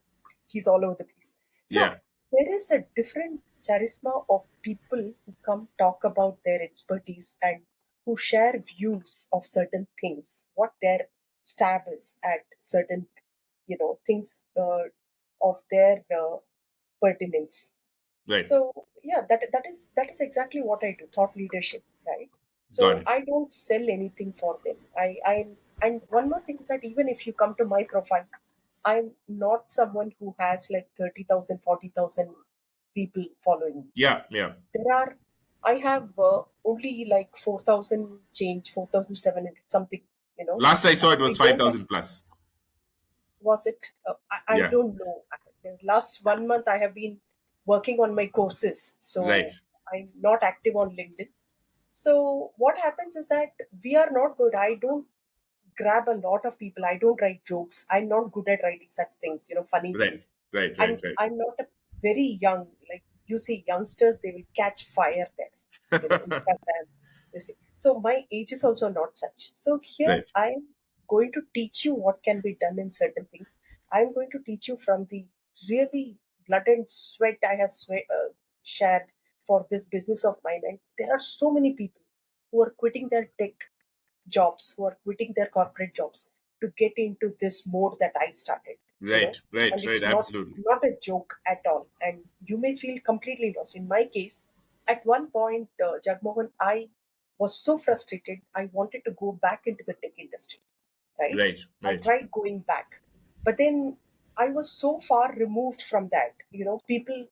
he's all over the place. So Yeah, there is a different charisma of people who come talk about their expertise and who share views of certain things, what their stab is at certain, things of their pertinence. right. So yeah, that is exactly what I do. Thought leadership, right? Got So it. I don't sell anything for them. I and one more thing is that even if you come to my profile, I'm not someone who has like 30,000, 40,000 people following me. Yeah, yeah. There are, I have only like 4,000 change, 4,700 something. You know, Last I saw it I was don't have. 5,000 plus. Was it? I Yeah, don't know. The last 1 month I have been working on my courses, right, so I'm not active on LinkedIn. So what happens is that we are not good. I don't grab a lot of people. I don't write jokes. I'm not good at writing such things, funny right, things. right, right, And right. I'm not a very young, like you see, youngsters, they will catch fire there, Instagram. You see. So my age is also not such. So here Right, I'm going to teach you what can be done in certain things. I'm going to teach you from the really blood and sweat I have shared for this business of mine. And there are so many people who are quitting their tech jobs, who are quitting their corporate jobs to get into this mode that I started, right, and right, right. it's not Absolutely. not a joke at all. And you may feel completely lost. In my case, at one point, Jagmohan, I was so frustrated. I wanted to go back into the tech industry, right? Right, I right. tried going back, but then I was so far removed from that. People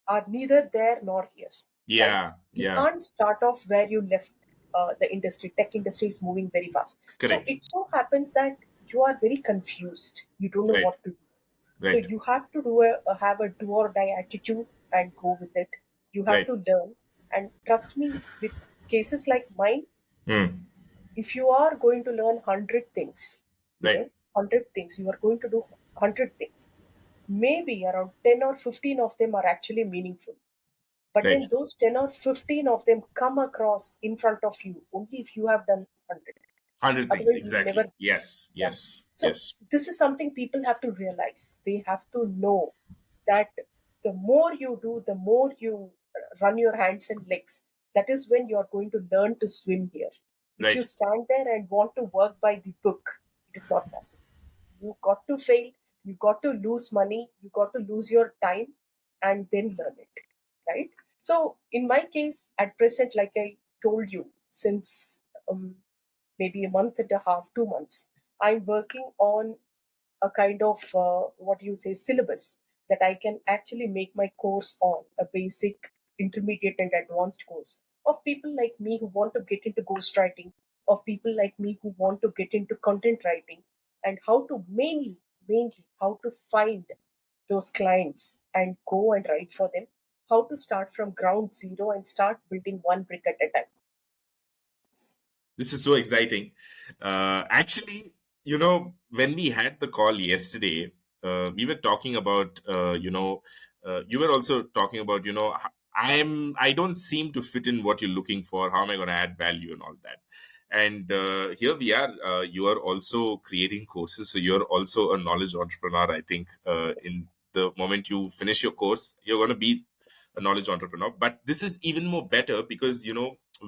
are neither there nor here, right? Yeah, You yeah. can't start off where you left. the industry, tech industry is moving very fast. So Correct. it so happens that you are very confused. You don't know Right. what to do. So Right. you have to have a do or die attitude and go with it. You have Right. to learn, and trust me, with cases like mine, Hmm. if you are going to learn 100 things, Right. 100 things, you are going to do 100 things. Maybe around 10 or 15 of them are actually meaningful. But Right. then those 10 or 15 of them come across in front of you only if you have done 100. 100 things. Otherwise, you will never. Exactly. Yes. Yeah. Yes. So Yes. this is something people have to realize. They have to know that the more you do, the more you run your hands and legs. That is when you are going to learn to swim here. If you Right. stand there and want to work by the book, it is not possible. You got to fail, you got to lose money, you got to lose your time, and then learn it. Right? So in my case, at present, like I told you, since maybe a month and a half, 2 months, I'm working on a kind of what you say syllabus that I can actually make my course on a basic, intermediate, and advanced course of people like me who want to get into ghostwriting, of people like me who want to get into content writing, and how to mainly how to find those clients and go and write for them, how to start from ground zero and start building one brick at a time. This is so exciting. Actually, when we had the call yesterday, we were talking about, you were also talking about, I don't seem to fit in what you're looking for. How am I going to add value and all that? And here we are. You are also creating courses, so you're also a knowledge entrepreneur. I think Yes. in the moment you finish your course, you're going to be a knowledge entrepreneur. But this is even more better because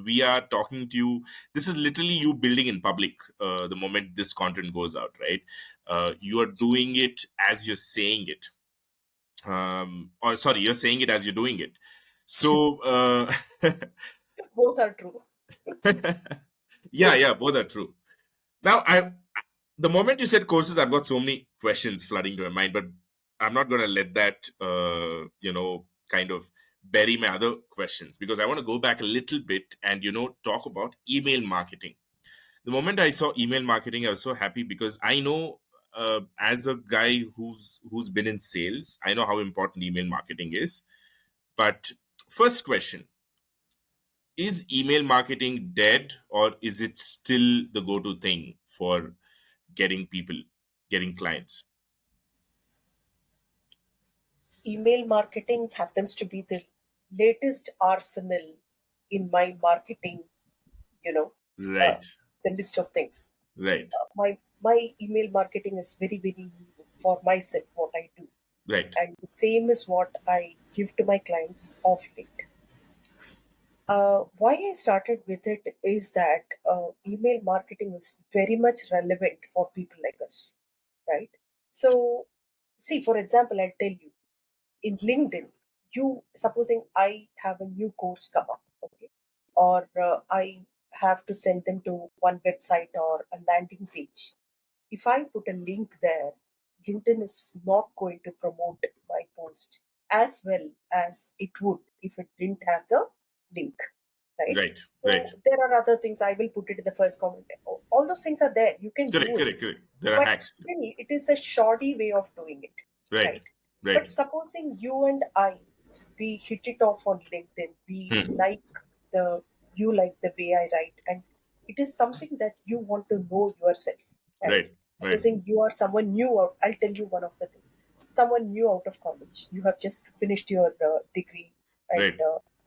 we are talking to you. This is literally you building in public the moment this content goes out, right? You are doing it as you're saying it, or sorry, you're saying it as you're doing it. So Both are true. yeah, both are true. Now the moment you said courses, I've got so many questions flooding to my mind, but I'm not going to let that kind of bury my other questions, because I want to go back a little bit and talk about email marketing. The moment I saw email marketing, I was so happy because I know, as a guy who's been in sales, I know how important email marketing is. But first question: is email marketing dead, or is it still the go-to thing for getting people, getting clients? Email marketing happens to be the latest arsenal in my marketing, you know, uh, Right, the list of things. right, My email marketing is very, very new for myself, what I do. right. And the same is what I give to my clients of late. Why I started with it is that email marketing is very much relevant for people like us, right? So, see, for example, I'll tell you in LinkedIn, you supposing I have a new course come up, okay, or I have to send them to one website or a landing page. If I put a link there, LinkedIn is not going to promote my post as well as it would if it didn't have the link, right? Right, right. So there are other things. I will put it in the first comment. All those things are there. You can Correct, do it, correct, correct. There are but hacks. still, it is a shoddy way of doing it, Right, right? But right. supposing you and I, we hit it off on LinkedIn, we Hmm. like the you like the way I write, and it is something that you want to know yourself, right? Right, right, Supposing you are someone new, or I'll tell you one of the things. Someone new out of college, you have just finished your degree, and right,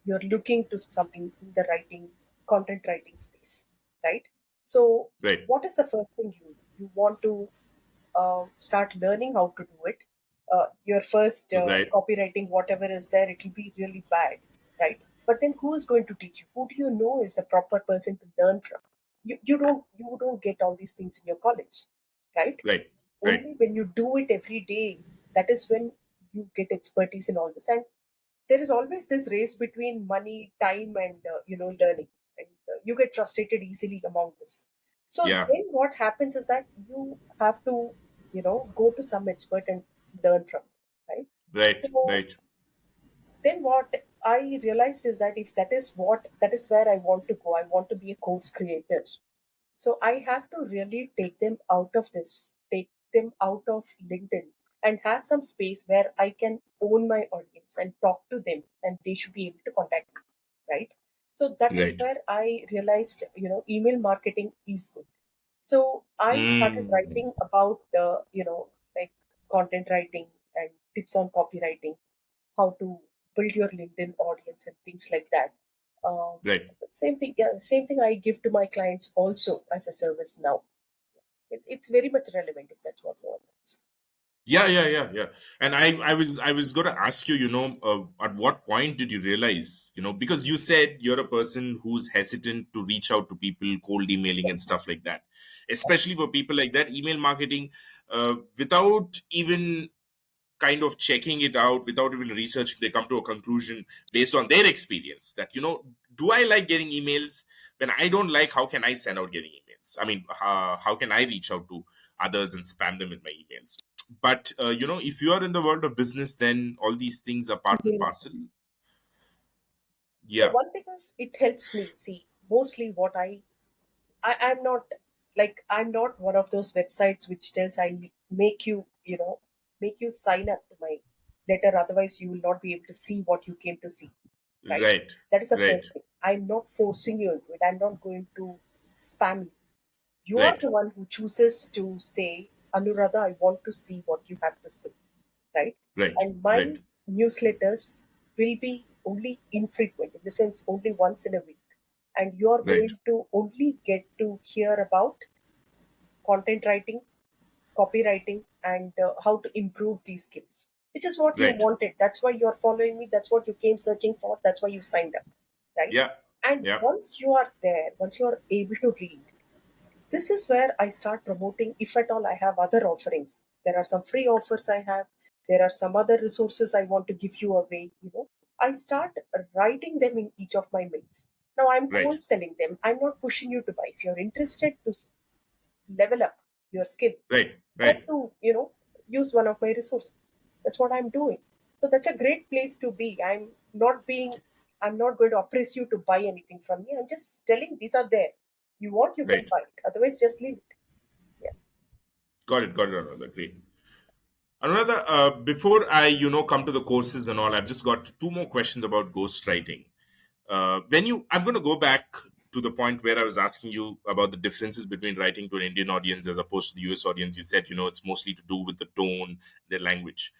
you're looking to something in the writing, content writing space, right? So, right, what is the first thing you want to start learning how to do it? Your first right, copywriting, whatever is there, it will be really bad, right? But then who is going to teach you? Who do you know is the proper person to learn from? You don't get all these things in your college, right? right, right. Only when you do it every day, that is when you get expertise in all this. And there is always this race between money, time, and learning, and you get frustrated easily among this. So Yeah, then what happens is that you have to go to some expert and learn from, right? right, So right. then what? I realized is that if that is where I want to go, I want to be a course creator. So I have to really take them out of this, take them out of LinkedIn, and have some space where I can own my audience and talk to them, and they should be able to contact me, right? So that is Right. where I realized, email marketing is good. So I started Mm. writing about, like content writing and tips on copywriting, how to build your LinkedIn audience and things like that. Um, Right. Same thing, yeah, same thing I give to my clients also as a service now. It's very much relevant if that's what you want. Yeah, yeah, yeah, yeah. And I was going to ask you, at what point did you realize, because you said you're a person who's hesitant to reach out to people, cold emailing and Yes, stuff like that. Especially for people like that, email marketing, without even kind of checking it out, without even researching, they come to a conclusion based on their experience that, do I like getting emails? When I don't like, how can I send out getting emails? I mean, how can I reach out to others and spam them with my emails? But if you are in the world of business, then all these things are part and email parcel. marketing. Yeah, Yeah. one, because it helps me see mostly what I'm not, like, I'm not one of those websites which tells make you, make you sign up to my letter, otherwise you will not be able to see what you came to see, right? Right. That is the Right. first thing. I'm not forcing you into it. I'm not going to spam you. You are Right. the one who chooses to say, Anuradha, I want to see what you have to say, right? Right. And my Right. newsletters will be only infrequent, in the sense only once in a week. And you are Right. going to only get to hear about content writing, copywriting, and how to improve these skills, which is what you Right. wanted. That's why you are following me. That's what you came searching for. That's why you signed up, right? Yeah. And Yeah. once you are there, once you are able to read, this is where I start promoting. If at all I have other offerings, there are some free offers I have, there are some other resources I want to give you away. I start writing them in each of my mails. Now I'm Right. cold selling them. I'm not pushing you to buy. If you're interested to level up your skill, Right. come Right. to use one of my resources. That's what I'm doing. So that's a great place to be. I'm not going to oppress you to buy anything from me. I'm just telling these are there. You want, you can Right. buy it. Otherwise, just leave it. Yeah. Got it. Got it. Another great. Another, before I, come to the courses and all, I've just got two more questions about ghostwriting. I'm going to go back to the point where I was asking you about the differences between writing to an Indian audience as opposed to the US audience. You said, it's mostly to do with the tone, their language.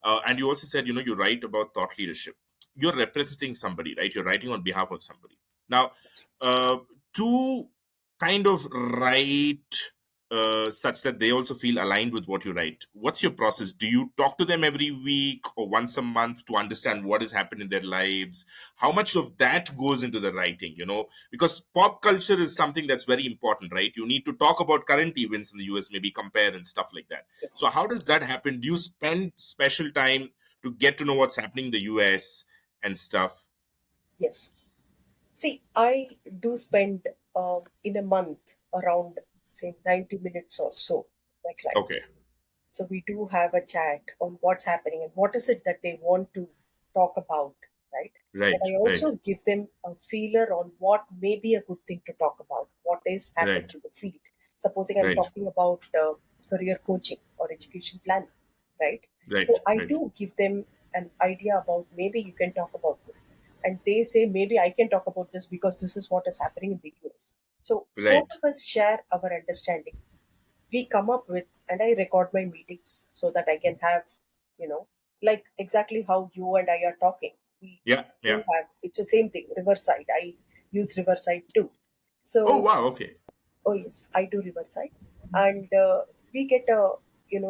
And you also said, you write about thought leadership. You're representing somebody, right? You're writing on behalf of somebody. Now, uh, to kind of write such that they also feel aligned with what you write, what's your process? Do you talk to them every week or once a month to understand what has happened in their lives? How much of that goes into the writing, because pop culture is something that's very important, right? You need to talk about current events in the US, maybe compare and stuff like that. Yes. So how does that happen? Do you spend special time to get to know what's happening in the US and stuff? Yes. See, I do spend in a month around, say, 90 minutes or so with my clients. Okay. So we do have a chat on what's happening and what is it that they want to talk about, right? But Right. I Right. also give them a feeler on what may be a good thing to talk about, what is happening Right. in the field. Supposing I'm Right. talking about career coaching or education planning, right? Right. So I Right. do give them an idea about, maybe you can talk about this. And they say, maybe I can talk about this because this is what is happening in the US. So both Right. of us share our understanding. We come up with, and I record my meetings so that I can have, you know like exactly how you and I are talking. We Yeah. Yeah. do have, it's the same thing, Riverside. I use Riverside too. Oh, So, wow. Okay. oh yes, I do Riverside. And we get a,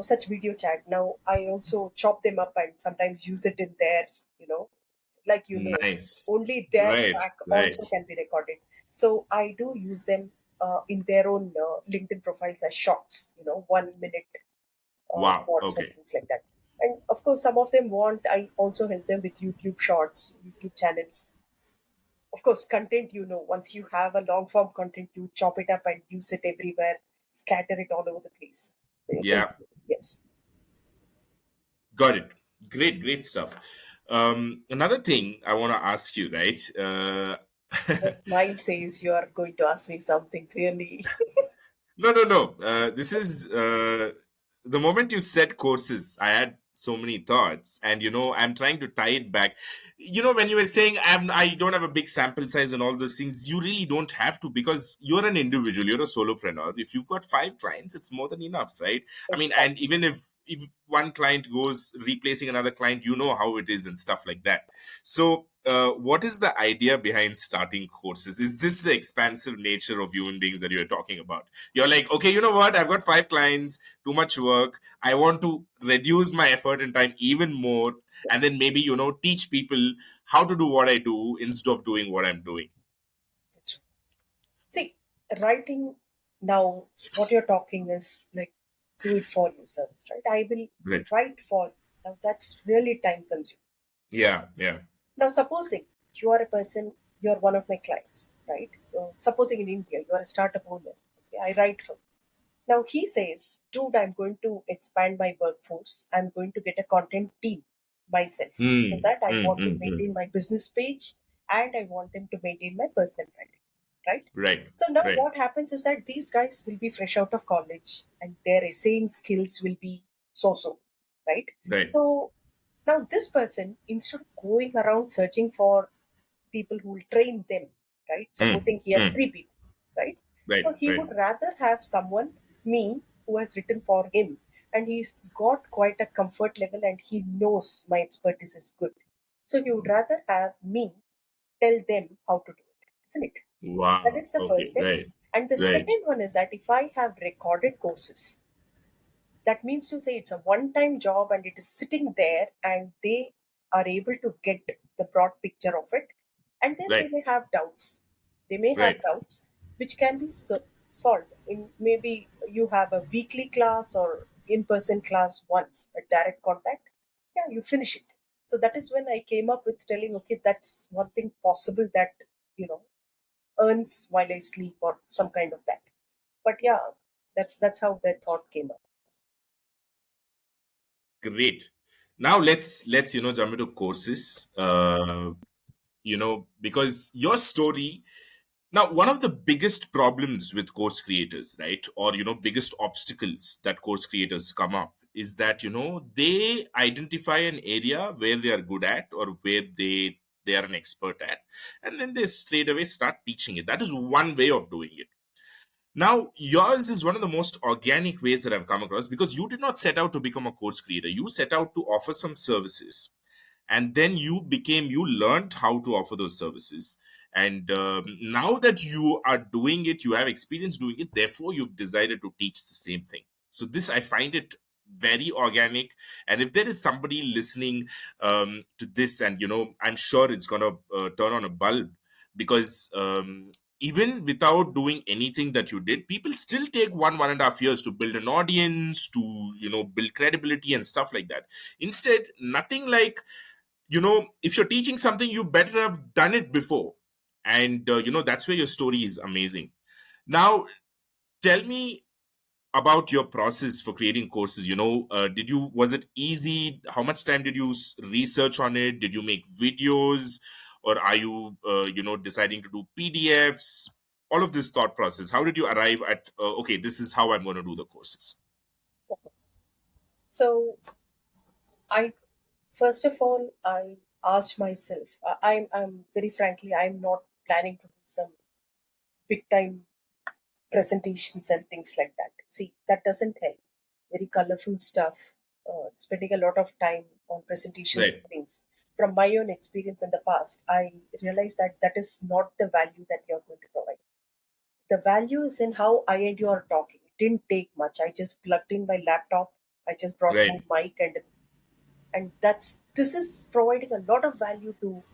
such video chat. Now I also chop them up and sometimes use it in there, you know like, Nice. only their Right. track Right. also can be recorded. So I do use them in their own LinkedIn profiles as shorts, 1 minute Wow. shorts and Okay. things like that. And of course, some of them want, I also help them with YouTube shorts, YouTube channels. Of course, content, once you have a long form content, you chop it up and use it everywhere, scatter it all over the place. So you can, Yeah. yes. Got it. Great. Great stuff. Another thing I want to ask you, right? Your smile says you are going to ask me something really. No, no, no. This is the moment you said courses, I had so many thoughts, and I'm trying to tie it back. When you were saying I don't have a big sample size and all those things, you really don't have to, because you're an individual, you're a solopreneur. If you've got 5 clients, it's more than enough, right? I mean, and Exactly. even if one client goes replacing another client, you know how it is and stuff like that. So, what is the idea behind starting courses? Is this the expansive nature of human beings that you're talking about? You're like, okay, you know what? I've got 5 clients, too much work. I want to reduce my effort and time even more, and then maybe teach people how to do what I do instead of doing what I'm doing. That's right. See, writing now, what you're talking is like do it for you service, right? I will Right. write for you. Now that's really time consuming. Yeah. Yeah. Now, supposing you are a person, you are one of my clients, right? Supposing in India, you are a startup owner. Okay, I write for you. Now he says, dude, I'm going to expand my workforce. I'm going to get a content team myself. For Hmm. that, I Hmm. want to Hmm. Hmm. maintain my business page and I want them to maintain my personal branding, right? Right. So now Right. what happens is that these guys will be fresh out of college and their essaying skills will be so-so, right? Right. So now this person, instead of going around searching for people who will train them, right? Hmm. Supposing he has Hmm. 3 people, right? Right. So he Right. would rather have someone, me, who has written for him, and he's got quite a comfort level and he knows my expertise is good. So he would rather have me tell them how to do it, isn't it? That Wow. is the first Okay. step. Right. And the Right. second one is that if I have recorded courses, that means to say it's a one time job and it is sitting there and they are able to get the broad picture of it. And then they Right. may have doubts. They may have Right. doubts which can be solved in maybe you have a weekly class or in person class once, a direct contact. Yeah, you finish it. So that is when I came up with telling, okay, that's one thing possible that, you know, earns while I sleep or some kind of that. But yeah, that's how that thought came up. Great. Now let's jump into courses. Because your story. Now, one of the biggest problems with course creators, right, or biggest obstacles that course creators come up is that they identify an area where they are good at, or where they are an expert at, and then they straight away start teaching it. That is one way of doing it. Now, yours is one of the most organic ways that I've come across, because you did not set out to become a course creator. You set out to offer some services, and then you learned how to offer those services. And now that you are doing it, you have experience doing it, therefore you've decided to teach the same thing. So this, I find it very organic. And if there is somebody listening to this, and I'm sure it's gonna turn on a bulb, because even without doing anything that you did, people still take 1.5 years to build an audience, to build credibility and stuff like that. Instead, nothing like, if you're teaching something, you better have done it before. And that's where your story is amazing. Now, tell me about your process for creating courses. Did you was it easy? How much time did you research on it? Did you make videos, or are you deciding to do PDFs? All of this thought process, how did you arrive at, okay, this is how I'm going to do the courses? So I first of all I asked myself. I'm very frankly I'm not planning to do some big time presentations and things like that. See, that doesn't help. Very colorful stuff. Spending a lot of time on presentations Right. and things. From my own experience in the past, I realized that that is not the value that you're going to provide. The value is in how I and you are talking. It didn't take much. I just plugged in my laptop. I just brought my Right. mic and that's this is providing a lot of value to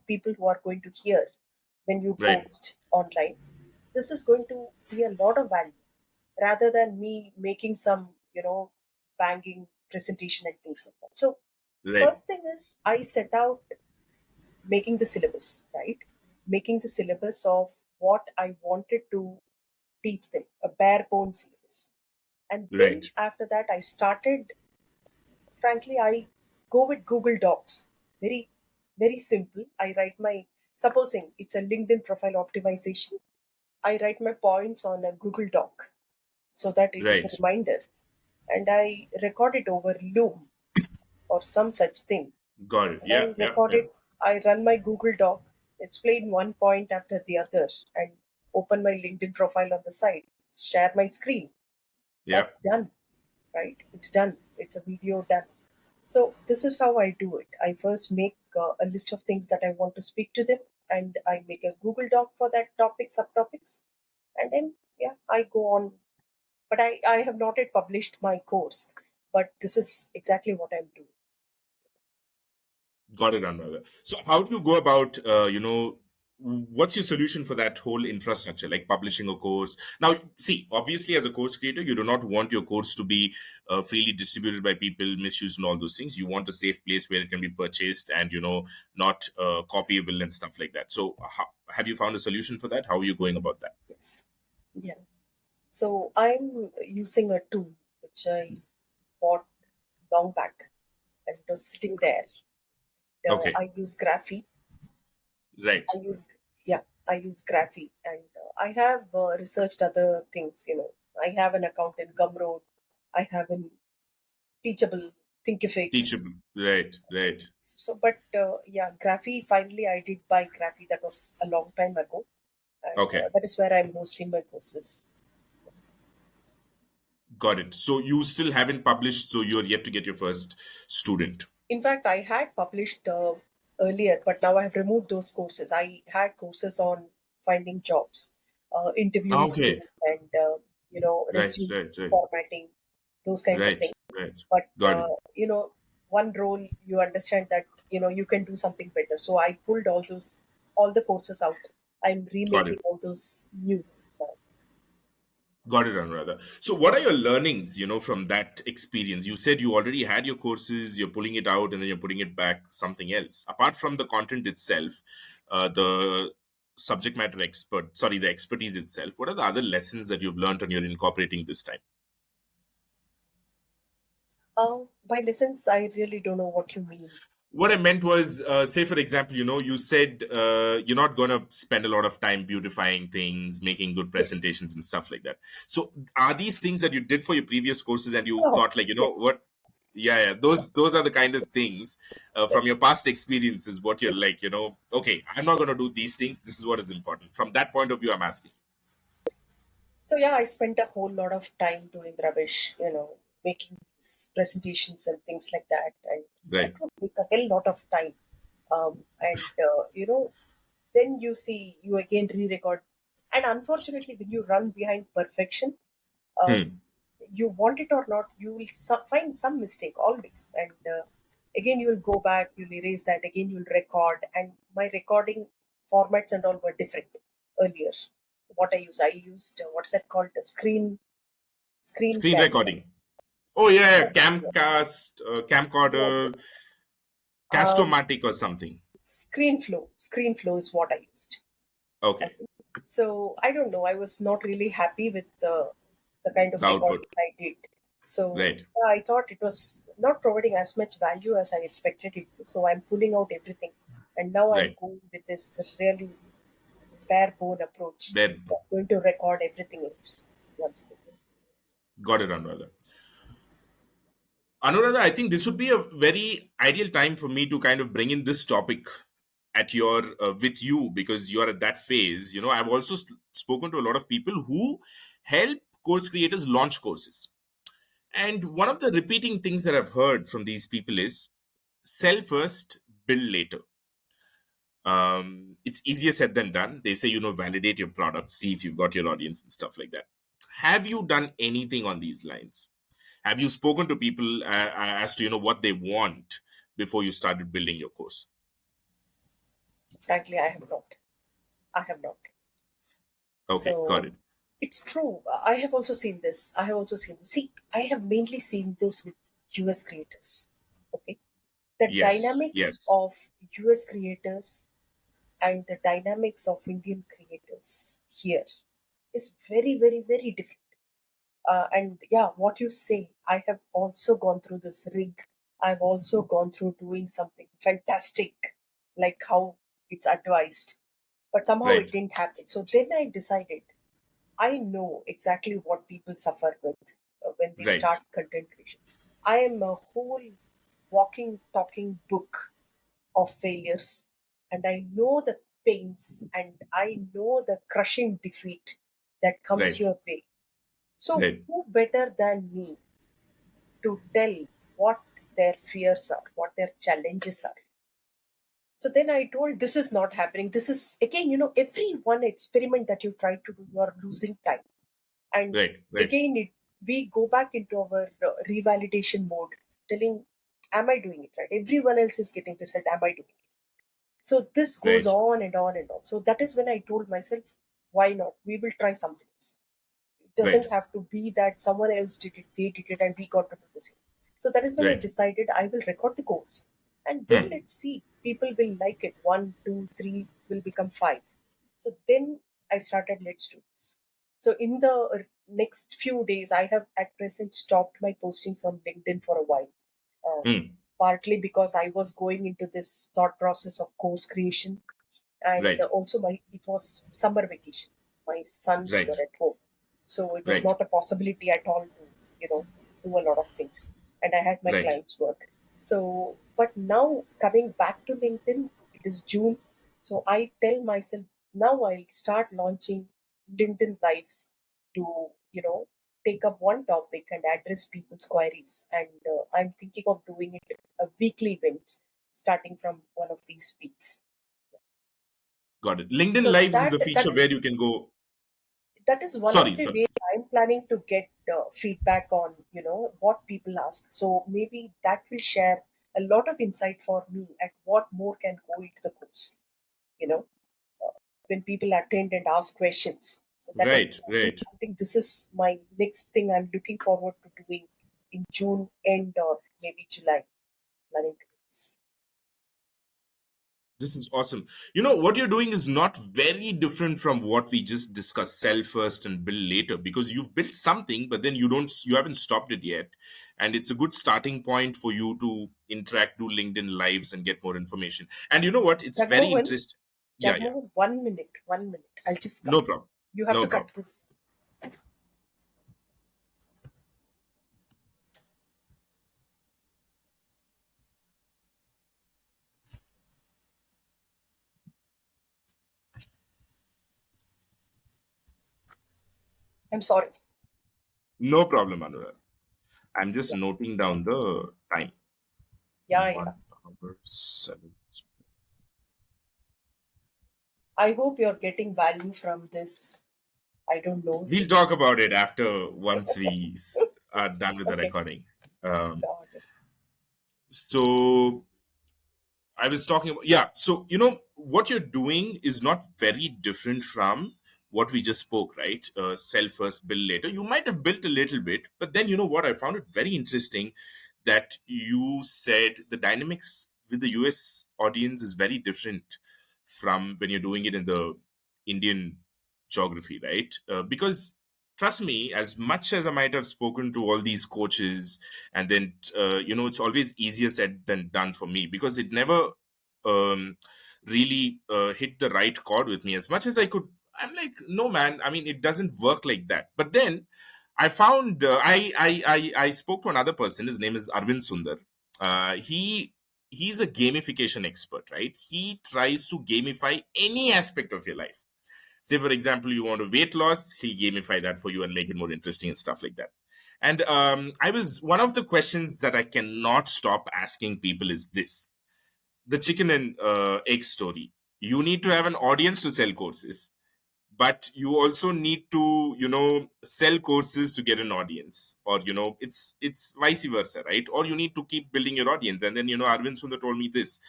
people who are going to hear when you Right. post online. This is going to be a lot of value rather than me making some banging presentation and things like that. So Right. first thing is I set out making the syllabus, right? Making the syllabus of what I wanted to teach them, a bare bones syllabus. And then Right. after that I started, frankly, I go with Google Docs. Very, very simple. I write my, supposing it's a LinkedIn profile optimization, I write my points on a Google Doc so that it is a Right. reminder, and I record it over Loom or some such thing. Got it. And Yeah. I Yeah. record Yeah. it, I run my Google Doc, explain one point after the other, and open my LinkedIn profile on the side, share my screen. Yeah. That's done, right? It's done. It's a video done. So this is how I do it. I first make a list of things that I want to speak to them, and I make a Google Doc for that topic, subtopics, and then yeah, I go on. But I have not yet published my course, but this is exactly what I'm doing. Got it, Anuradha. So, how do you go about, what's your solution for that whole infrastructure, like publishing a course? Now, see, obviously, as a course creator, you do not want your course to be freely distributed by people, misused, and all those things. You want a safe place where it can be purchased and, not copyable and stuff like that. So, have you found a solution for that? How are you going about that? Yes. Yeah. So I'm using a tool which I bought long back, and it was sitting there. Okay, I use Graphy. right. I use yeah, I use Graphy, and I have researched other things. I have an account in Gumroad. I have in Teachable, Thinkific. Teachable. Right, right. So, but yeah, Graphy. Finally, I did buy Graphy. That was a long time ago, and Okay, that is where I'm hosting my courses. got it. So, you still haven't published, so you're yet to get your first student. In fact, I had published earlier, but now I have removed those courses. I had courses on finding jobs, interviewing Okay. skills, and Right, resume right, right, formatting, those kinds of right, things. right. But Got it, one role you understand that you can do something better. So I pulled all the courses out. I'm got remaking it, all those new now. got it, Anuradha. So, what are your learnings, from that experience? You said you already had your courses, you're pulling it out, and then you're putting it back something else. Apart from the content itself, the subject matter expert, sorry, the expertise itself. What are the other lessons that you've learned and you're incorporating this time? By lessons, I really don't know what you mean. What I meant was, say for example, you said you're not going to spend a lot of time beautifying things, making good Yes. presentations and stuff like that. So, are these things that you did for your previous courses, and you Oh, thought, like, yes. what? Yeah, yeah, those are the kind of things Yes. from your past experiences. What you're like, okay, I'm not going to do these things. This is what is important. From that point of view, I'm asking. So yeah, I spent a whole lot of time doing rubbish, making these presentations and things like that, and that Right. would take a hell lot of time. And then you again re-record, and unfortunately, when you run behind perfection, um, Hmm. you want it or not, you will find some mistake always, and again you will go back, you'll erase that, again you'll record, and my recording formats and all were different earlier. I used what's that called, a Screen screencast. recording. Oh yeah, yeah. Yeah. Camcast, Yeah, camcorder, um, Castomatic or something. screen flow is what I used. Okay. Okay. So I don't know. I was not really happy with the kind of The output. recording I did. So Right. I thought it was not providing as much value as I expected it to. So I'm pulling out everything, and now I'm Right. going with this really bare bone approach. There. I'm going to record everything else once again. Got it, Anuradha. Anuradha, I think this would be a very ideal time for me to kind of bring in this topic at your with you, because you're at that phase. I've also spoken to a lot of people who help course creators launch courses. And one of the repeating things that I've heard from these people is sell first, build later. It's easier said than done. They say, validate your product, see if you've got your audience and stuff like that. Have you done anything on these lines? Have you spoken to people as to what they want before you started building your course? Frankly, I have not. I have not. Okay, got So it. it's true. I have also seen this. I have also seen this. See, I have mainly seen this with US creators. Okay. The Yes, dynamics yes. of US creators and the dynamics of Indian creators here is very, very, very different. And yeah, what you say, I have also gone through this rig. I've also gone through doing something fantastic, like how it's advised, but somehow it Right. didn't happen. So then I decided I know exactly what people suffer with when they Right. start content creation. I am a whole walking, talking book of failures, and I know the pains and I know the crushing defeat that comes Right. your way. So, Right. who better than me to tell what their fears are, what their challenges are? So then I told, this is not happening. This is, again, every one experiment that you try to do, you are losing time. And Right. Right. again, we go back into our revalidation mode, telling, am I doing it right? Everyone else is getting result. Am I doing it? So this goes Right. on and on and on. So that is when I told myself, why not? We will try something else. It doesn't Right. have to be that someone else did it, they did it, and we got to do the same. So that is when I Right. decided I will record the course, and then Hmm. let's see. People will like it. One, two, three will become five. So then I started, let's do this. So in the next few days, I have at present stopped my postings on LinkedIn for a while. Uh, Hmm. Partly because I was going into this thought process of course creation, and Right. also my it was summer vacation. My sons Right. were at home, so it was Right. not a possibility at all to do a lot of things, and I had my Right. clients work. So, but now coming back to LinkedIn, it is June, so I tell myself now I'll start launching LinkedIn lives to take up one topic and address people's queries, and I'm thinking of doing it a weekly event starting from one of these weeks. Got it. LinkedIn So Lives is that a feature that where is you can go. that is one of Sorry. the Sorry. ways I'm planning to get feedback on what people ask. So maybe that will share a lot of insight for me at what more can go into the course. You know, when people attend and ask questions. So that is Right. Right. something. This is my next thing I'm looking forward to doing in June end or maybe July. Planning to do this. This is awesome. You know, what you're doing is not very different from what we just discussed, sell first and build later, because you've built something, but then you haven't stopped it yet. And it's a good starting point for you to interact, do LinkedIn lives and get more information. And you know what? It's very Jagmohan, interesting. Yeah, yeah. Jagmohan, 1 minute, 1 minute. I'll just come. No problem. You have No to cut problem. this. I'm sorry. No problem, Anuradha. I'm just Yeah, noting down the time. yeah, yeah. 1 hour, 7. I hope you're getting value from this. I don't know. We'll talk about it after once are done with the Okay, recording. Um, got it. so I was talking about, yeah. So, you know, what you're doing is not very different from what we just spoke, right? Sell first, build later. You might have built a little bit, but then, you know what? I found it very interesting that you said the dynamics with the US audience is very different from when you're doing it in the Indian geography, right? Because trust me, as much as I might have spoken to all these coaches, and then you know, it's always easier said than done for me, because it never um, really hit the right chord with me as much as I could. I'm like, no man, I mean, it doesn't work like that. But then I found I spoke to another person. His name is Arvind Sundar. He's a gamification expert, right? He tries to gamify any aspect of your life. Say, for example, you want a weight loss, he'll gamify that for you and make it more interesting and stuff like that. And I was one of the questions that I cannot stop asking people is this: the chicken and egg story. You need to have an audience to sell courses, but you also need to, you know, sell courses to get an audience, or you know, it's vice versa, right? Or you need to keep building your audience. And then, you know, Arvind Sundar told me this.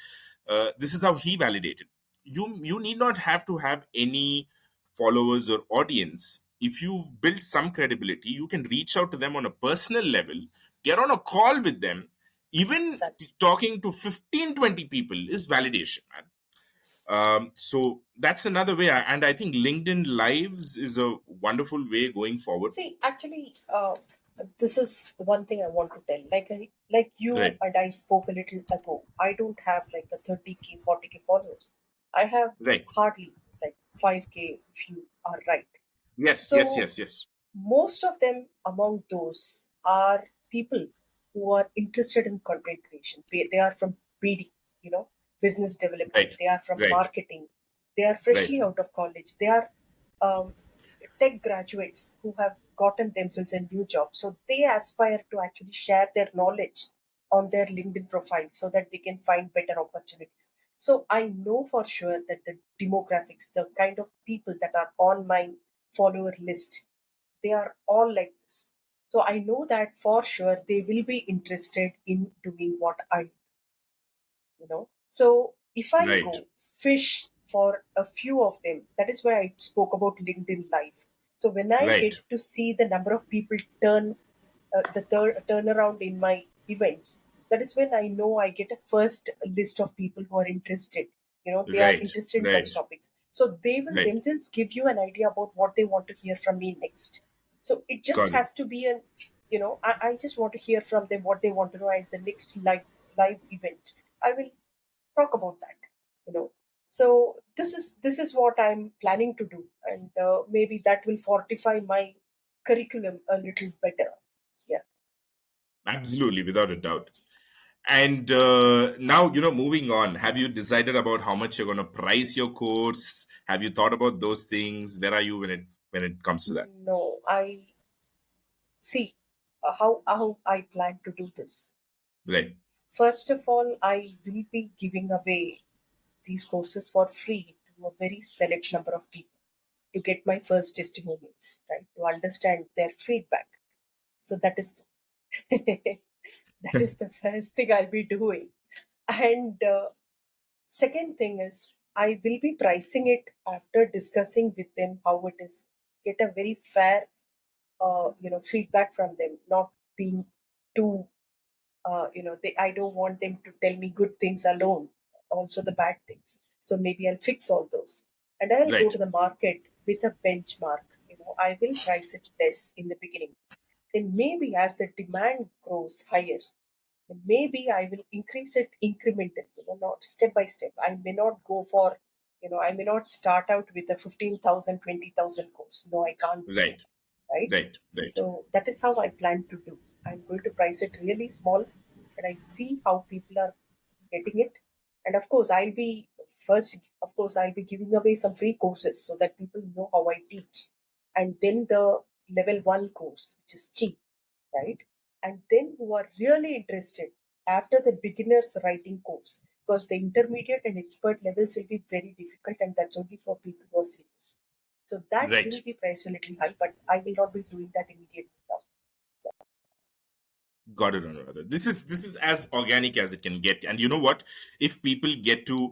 This is how he validated. You need not have to have any followers or audience. If you've built some credibility, you can reach out to them on a personal level, get on a call with them. Even That talking to 15, 20 people is validation, man. So that's another way. And I think LinkedIn Lives is a wonderful way going forward. see, actually, this is one thing I want to tell. Like you Right, and I spoke a little ago. I don't have like a 30K, 40K followers. I have right. hardly like 5K if you are right. Yes, yes, So yes, yes. most of them among those are people who are interested in content creation. They are from BD, you know, business development. Right, They are from right, marketing. They are right, freshly out of college. They are um, tech graduates who have gotten themselves a new job. So they aspire to actually share their knowledge on their LinkedIn profile so that they can find better opportunities. So I know for sure that the demographics, the kind of people that are on my follower list, they are all like this. So I know that for sure they will be interested in doing what I, so if I right, go fish for a few of them, that is why I spoke about LinkedIn Live. So when I get right, to see the number of people the third turnaround in my events, that is when I know I get a first list of people who are interested. They are right, interested in right, such topics. So they will right. themselves give you an idea about what they want to hear from me next. So it just Got it. has to be I just want to hear from them what they want to know at the next live event. I will talk about that. you know so this is what I'm planning to do, and maybe that will fortify my curriculum a little better. Yeah. Absolutely, without a doubt. And now, moving on, have you decided about how much you're going to price your course? Have you thought about those things? Where are you when it comes to that? No, I see how I plan to do this. Right, First of all, I will be giving away these courses for free to a very select number of people to get my first testimonials, right? To understand their feedback. So that is that is the first thing I'll be doing. And second thing is, I will be pricing it after discussing with them how it is. Get a very fair, feedback from them. Not being too, I don't want them to tell me good things alone, also the bad things. So maybe I'll fix all those, and I'll go right, to the market with a benchmark. I will price it less in the beginning. Then maybe as the demand grows higher, maybe I will increase it incrementally, not step by step. I may not go for, I may not start out with a 15,000, 20,000 course. No, I can't do that, right, right? right, right, So that is how I plan to do. I'm going to price it really small, and I see how people are getting it. And of course, I'll be giving away some free courses so that people know how I teach. And then the level one course, which is cheap, right? And then who are really interested after the beginner's writing course, because the intermediate and expert levels will be very difficult, and that's only for people who are serious. So that right. will be priced a little high, but I will not be doing that immediately now. Got it, Anuradha. This is as organic as it can get. And you know what? If people get to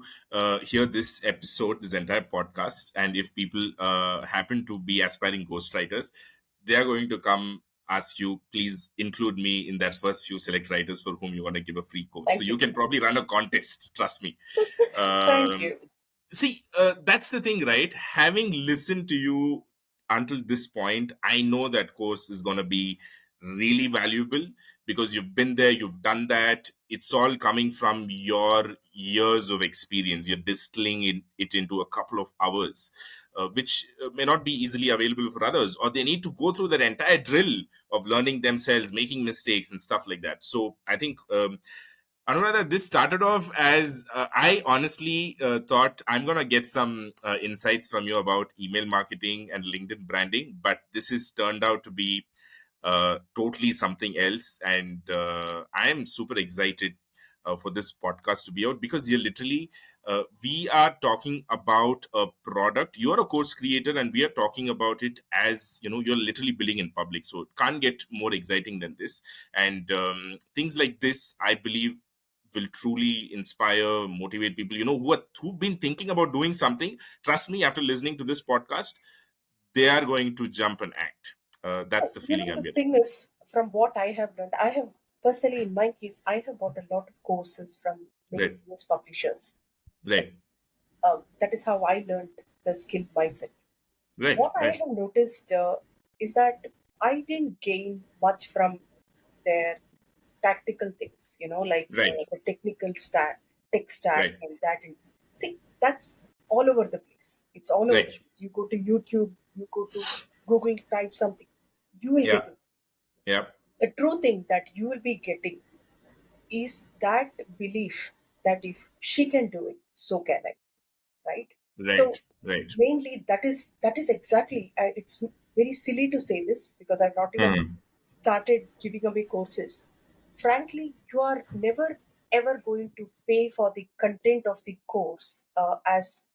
hear this episode, this entire podcast, and if people happen to be aspiring ghostwriters, they are going to come ask you, please include me in that first few select writers for whom you want to give a free course. So Thank you you. can probably run a contest. Trust me. Thank Um, you. See, that's the thing, right? Having listened to you until this point, I know that course is going to be really valuable because you've been there, you've done that. It's all coming from your years of experience. You're distilling it into a couple of hours, which may not be easily available for others, or they need to go through that entire drill of learning themselves, making mistakes, and stuff like that. So I think. Anuradha, this started off as I honestly thought I'm going to get some insights from you about email marketing and LinkedIn branding, but this has turned out to be totally something else. And I am super excited for this podcast to be out because you're literally, we are talking about a product. You're a course creator, and we are talking about it as you're literally billing in public. So it can't get more exciting than this. And things like this, I believe, will truly inspire, motivate people, who've been thinking about doing something. Trust me, after listening to this podcast, they are going to jump and act. That's the feeling I'm The getting. thing is, from what I have learned, I have personally, in my case, I have bought a lot of courses from many Right, US publishers. right, That is how I learned the skill myself. right, What I right, have noticed is that I didn't gain much from their tactical things, like Right. the technical stack, tech stack, Right. and that is, see, that's all over the place. It's all over the Right. place. You go to YouTube, you go to Google, type something, you will Yeah. get it. Yeah. The true thing that you will be getting is that belief that if she can do it, so can I, right? Right. So Right. mainly that is exactly. It's very silly to say this because I've not even Hmm. started giving away courses. Frankly, you are never ever going to pay for the content of the course. As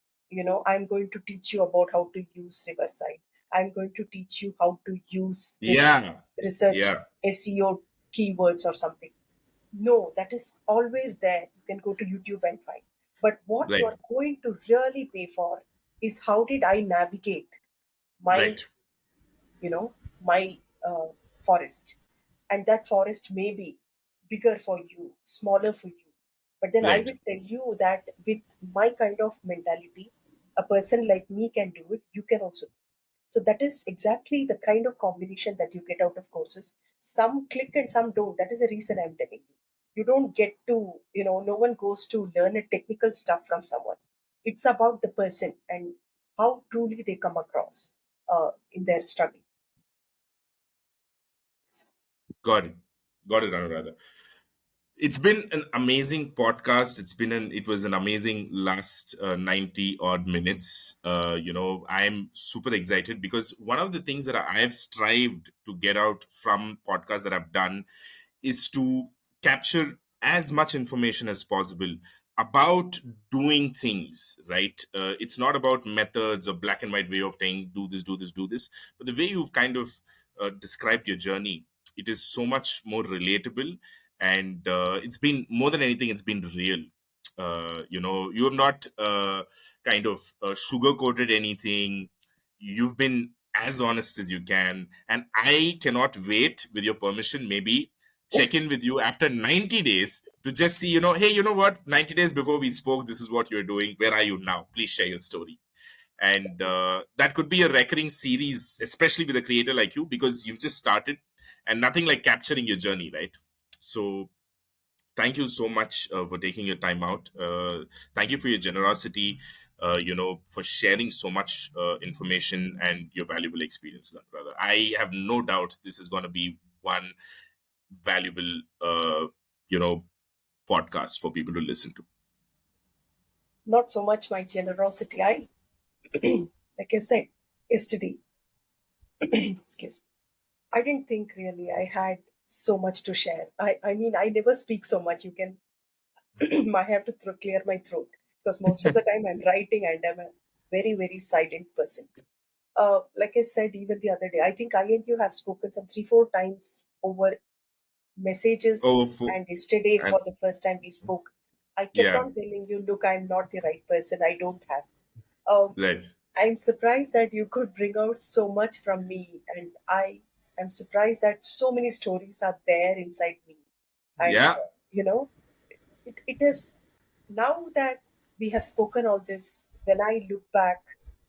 I'm going to teach you about how to use Riverside. I'm going to teach you how to use this Yeah. research Yeah. SEO keywords or something. No, that is always there. You can go to YouTube and find. But what you Right. are going to really pay for is how did I navigate my, Right. my forest. And that forest may be bigger for you, smaller for you. But then I Right. will tell you that with my kind of mentality, a person like me can do it, you can also. So that is exactly the kind of combination that you get out of courses. Some click and some don't. That is the reason I'm telling you. You don't get to, no one goes to learn a technical stuff from someone. It's about the person and how truly they come across in their struggle. Got it. Got it, Anuradha. It's been an amazing podcast. It was an amazing last 90 odd minutes. I'm super excited because one of the things that I have strived to get out from podcasts that I've done is to capture as much information as possible about doing things, right? It's not about methods or black and white way of saying do this, do this, do this, but the way you've kind of described your journey, it is so much more relatable. And it's been more than anything, it's been real. You have not kind of sugar coated anything. You've been as honest as you can, and I cannot wait, with your permission, maybe check in with you after 90 days to just see, hey, you know what, 90 days before we spoke, this is what you're doing, where are you now, please share your story. And that could be a recurring series, especially with a creator like you, because you've just started, and nothing like capturing your journey, right? So thank you so much for taking your time out. Thank you for your generosity, for sharing so much information and your valuable experience, brother. I have no doubt this is going to be one valuable, you know, podcast for people to listen to. Not so much my generosity. Like I said yesterday, excuse me, I didn't think really I had so much to share. I mean, I never speak so much. You can, I have to clear my throat because most of the time I'm writing and I'm a very, very silent person. Like I said, even the other day, I think I and you have spoken some three, four times over messages. Oh, And yesterday, and for the first time we spoke, I kept yeah, on telling you, look, I'm not the right person. I don't have. Um, right. I'm surprised that you could bring out so much from me, and I am surprised that so many stories are there inside me. And Yeah, it is now that we have spoken all this, when I look back,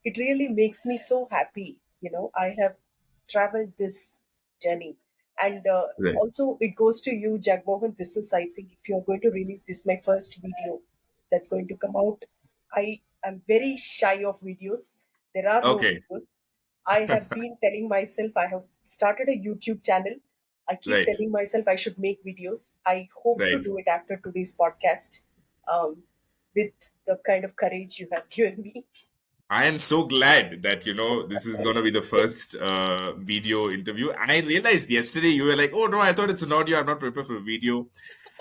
it really makes me so happy. I have traveled this journey. And right. also, it goes to you, Jagmohan. This is, I think, if you're going to release this, my first video that's going to come out. I am very shy of videos. There are no Okay. videos. I have been telling myself I have started a YouTube channel. I keep Right. telling myself I should make videos. I hope to Right. do it after today's podcast, um, with the kind of courage you have given me. I am so glad that this is gonna be the first video interview. I realized yesterday you were like, "Oh no, I thought it's an audio. I'm not prepared for a video."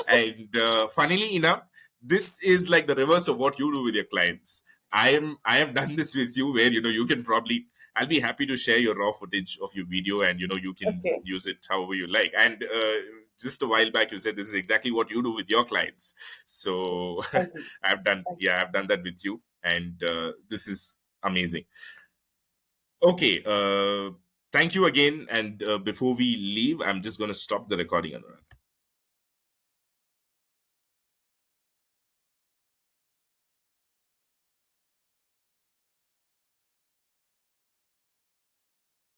And funnily enough, this is like the reverse of what you do with your clients. I have done this with you, where you can probably. I'll be happy to share your raw footage of your video, and you can Okay. use it however you like. And just a while back, you said this is exactly what you do with your clients. Yes. So Thank you. Thank you. I've done that with you, and this is amazing. Okay, thank you again. And before we leave, I'm just going to stop the recording. Anurag.